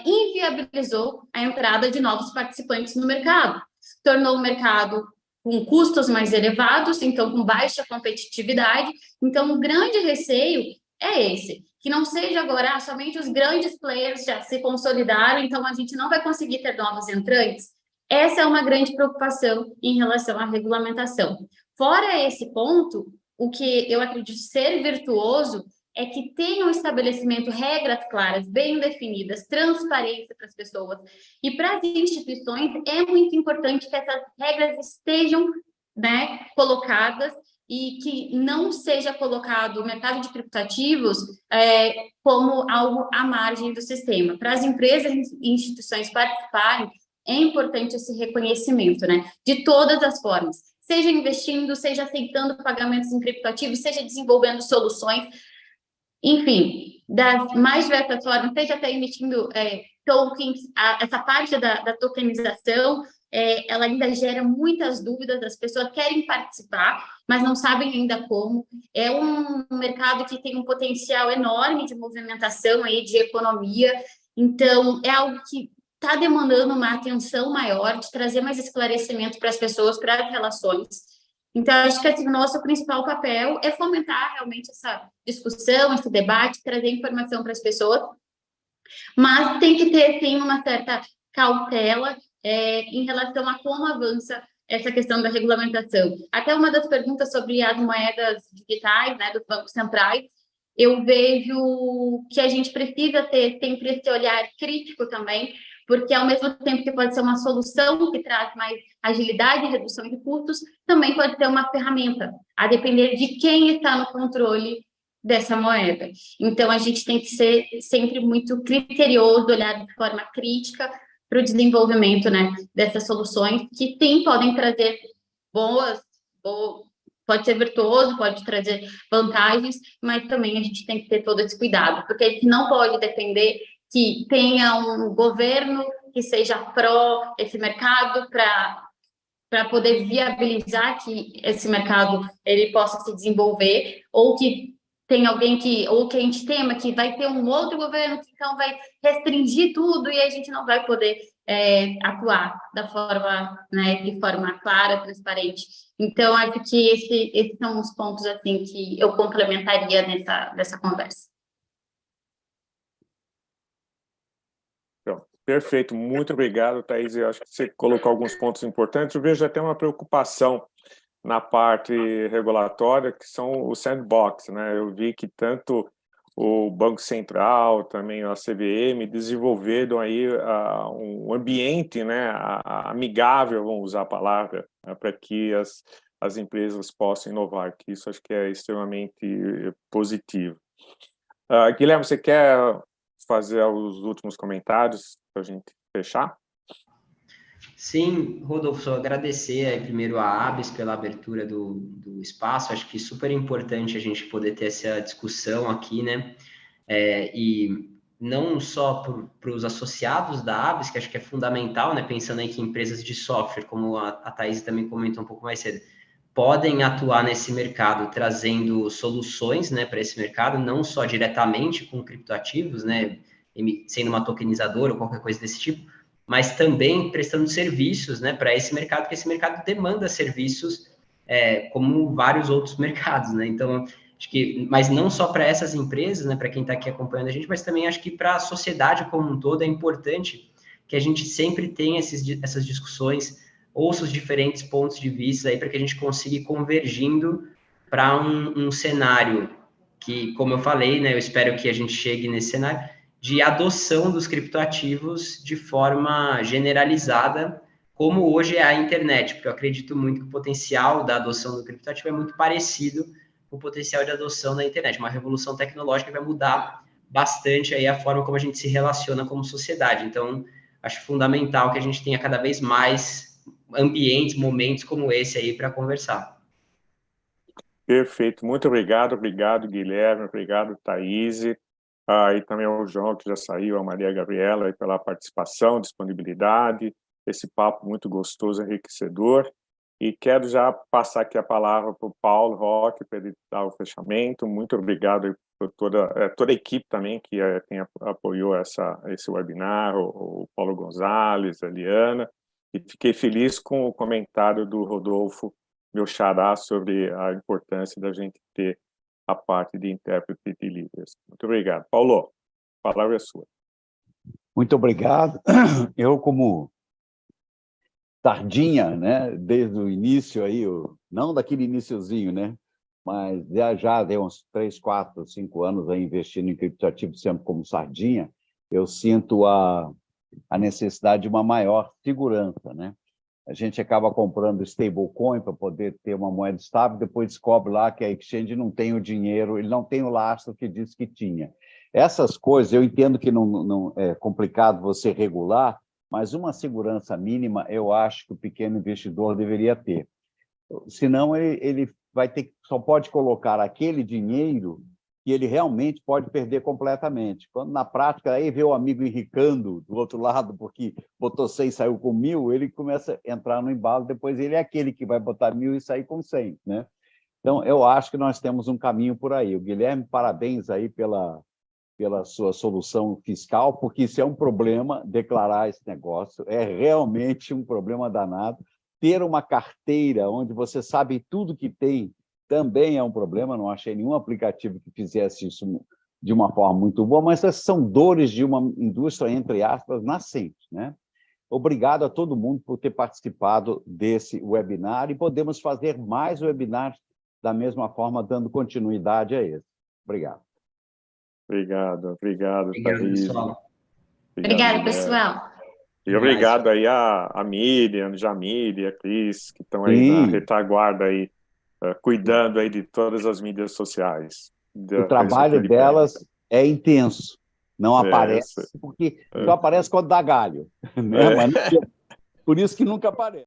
inviabilizou a entrada de novos participantes no mercado, tornou o mercado com custos mais elevados, então com baixa competitividade. Então, o grande receio é esse, que não seja agora somente os grandes players já se consolidaram, então a gente não vai conseguir ter novos entrantes. Essa é uma grande preocupação em relação à regulamentação. Fora esse ponto, o que eu acredito ser virtuoso é que tenha um estabelecimento, regras claras, bem definidas, transparência para as pessoas. E para as instituições, é muito importante que essas regras estejam, né, colocadas e que não seja colocado o mercado de criptativos como algo à margem do sistema. Para as empresas e instituições participarem, é importante esse reconhecimento, né, de todas as formas, seja investindo, seja aceitando pagamentos em criptativos, seja desenvolvendo soluções, enfim, das mais diversas formas, seja até emitindo tokens. Essa parte da tokenização, ela ainda gera muitas dúvidas, as pessoas querem participar, mas não sabem ainda como. É um mercado que tem um potencial enorme de movimentação aí, de economia, então é algo que está demandando uma atenção maior, de trazer mais esclarecimento para as pessoas, para as relações. Então, acho que assim, o nosso principal papel é fomentar realmente essa discussão, esse debate, trazer informação para as pessoas, mas tem que ter, sim, uma certa cautela em relação a como avança essa questão da regulamentação. Até uma das perguntas sobre as moedas digitais, né, dos bancos centrais, eu vejo que a gente precisa ter sempre esse olhar crítico também, porque ao mesmo tempo que pode ser uma solução que traz mais agilidade e redução de custos, também pode ser uma ferramenta, a depender de quem está no controle dessa moeda. Então, a gente tem que ser sempre muito criterioso, olhar de forma crítica para o desenvolvimento, né, dessas soluções, que sim, podem trazer pode ser virtuoso, pode trazer vantagens, mas também a gente tem que ter todo esse cuidado, porque a gente não pode depender que tenha um governo que seja pró esse mercado para poder viabilizar que esse mercado ele possa se desenvolver, ou que tem alguém ou que a gente tema que vai ter um outro governo que então vai restringir tudo e a gente não vai poder atuar da forma, né, de forma clara, transparente. Então, acho que esses são os pontos assim que eu complementaria nessa conversa. Perfeito, muito obrigado, Thaís. Eu acho que você colocou alguns pontos importantes. Eu vejo até uma preocupação na parte regulatória, que são o sandbox, né? Eu vi que tanto o Banco Central, também a CVM, desenvolveram aí um ambiente, né, amigável, vamos usar a palavra, né, para que as empresas possam inovar, que isso acho que é extremamente positivo. Guilherme, você quer fazer os últimos comentários para a gente fechar? Sim, Rodolfo, só agradecer aí primeiro a ABS pela abertura do espaço. Acho que é super importante a gente poder ter essa discussão aqui, né? E não só para os associados da ABS, que acho que é fundamental, né? Pensando aí que empresas de software, como a Thaís também comentou um pouco mais cedo, podem atuar nesse mercado trazendo soluções, né, para esse mercado, não só diretamente com criptoativos, né, sendo uma tokenizadora ou qualquer coisa desse tipo, mas também prestando serviços, né, para esse mercado, porque esse mercado demanda serviços como vários outros mercados, né? Então, acho que, mas não só para essas empresas, né, para quem está aqui acompanhando a gente, mas também acho que para a sociedade como um todo é importante que a gente sempre tenha essas discussões, ouça os diferentes pontos de vista aí para que a gente consiga ir convergindo para um cenário que, como eu falei, né, eu espero que a gente chegue nesse cenário de adoção dos criptoativos de forma generalizada, como hoje é a internet, porque eu acredito muito que o potencial da adoção do criptoativo é muito parecido com o potencial de adoção da internet, uma revolução tecnológica que vai mudar bastante aí a forma como a gente se relaciona como sociedade. Então, acho fundamental que a gente tenha cada vez mais ambientes, momentos como esse aí para conversar. Perfeito, muito obrigado, Guilherme, obrigado, Thaís, e também ao João, que já saiu, a Maria Gabriela, aí, pela participação, disponibilidade, esse papo muito gostoso, enriquecedor, e quero já passar aqui a palavra para o Paulo Roque, para ele dar o fechamento. Muito obrigado por toda a equipe também que apoiou esse webinar, o Paulo Gonzalez, a Liana, e fiquei feliz com o comentário do Rodolfo, meu xará, sobre a importância da gente ter a parte de intérprete de Libras. Muito obrigado. Paulo, a palavra é sua. Muito obrigado. Eu, como sardinha, né, desde o início, aí, não daquele iniciozinho, né, mas já deu uns 3, 4, 5 anos aí investindo em criptoativos sempre como sardinha, eu sinto a necessidade de uma maior segurança, né? A gente acaba comprando stablecoin para poder ter uma moeda estável, depois descobre lá que a exchange não tem o dinheiro, ele não tem o lastro que disse que tinha. Essas coisas, eu entendo que não é complicado você regular, mas uma segurança mínima eu acho que o pequeno investidor deveria ter. Senão, ele vai ter, só pode colocar aquele dinheiro que ele realmente pode perder completamente. Quando, na prática, aí vê o amigo enricando do outro lado, porque botou 100 e saiu com 1.000, ele começa a entrar no embalo, depois ele é aquele que vai botar 1.000 e sair com 100, né? Então, eu acho que nós temos um caminho por aí. O Guilherme, parabéns aí pela sua solução fiscal, porque isso é um problema, declarar esse negócio, é realmente um problema danado. Ter uma carteira onde você sabe tudo que tem também é um problema, não achei nenhum aplicativo que fizesse isso de uma forma muito boa, mas essas são dores de uma indústria, entre aspas, nascente, né? Obrigado a todo mundo por ter participado desse webinar e podemos fazer mais webinars da mesma forma, dando continuidade a esse. Obrigado. Obrigado, Thaís. Pessoal. Obrigado, pessoal. E obrigado aí a Miriam, Jamile e a Cris, que estão aí na retaguarda, aí, cuidando aí de todas as mídias sociais. O trabalho delas é intenso, não aparece, porque só aparece quando dá galho, né? Mas por isso que nunca aparece.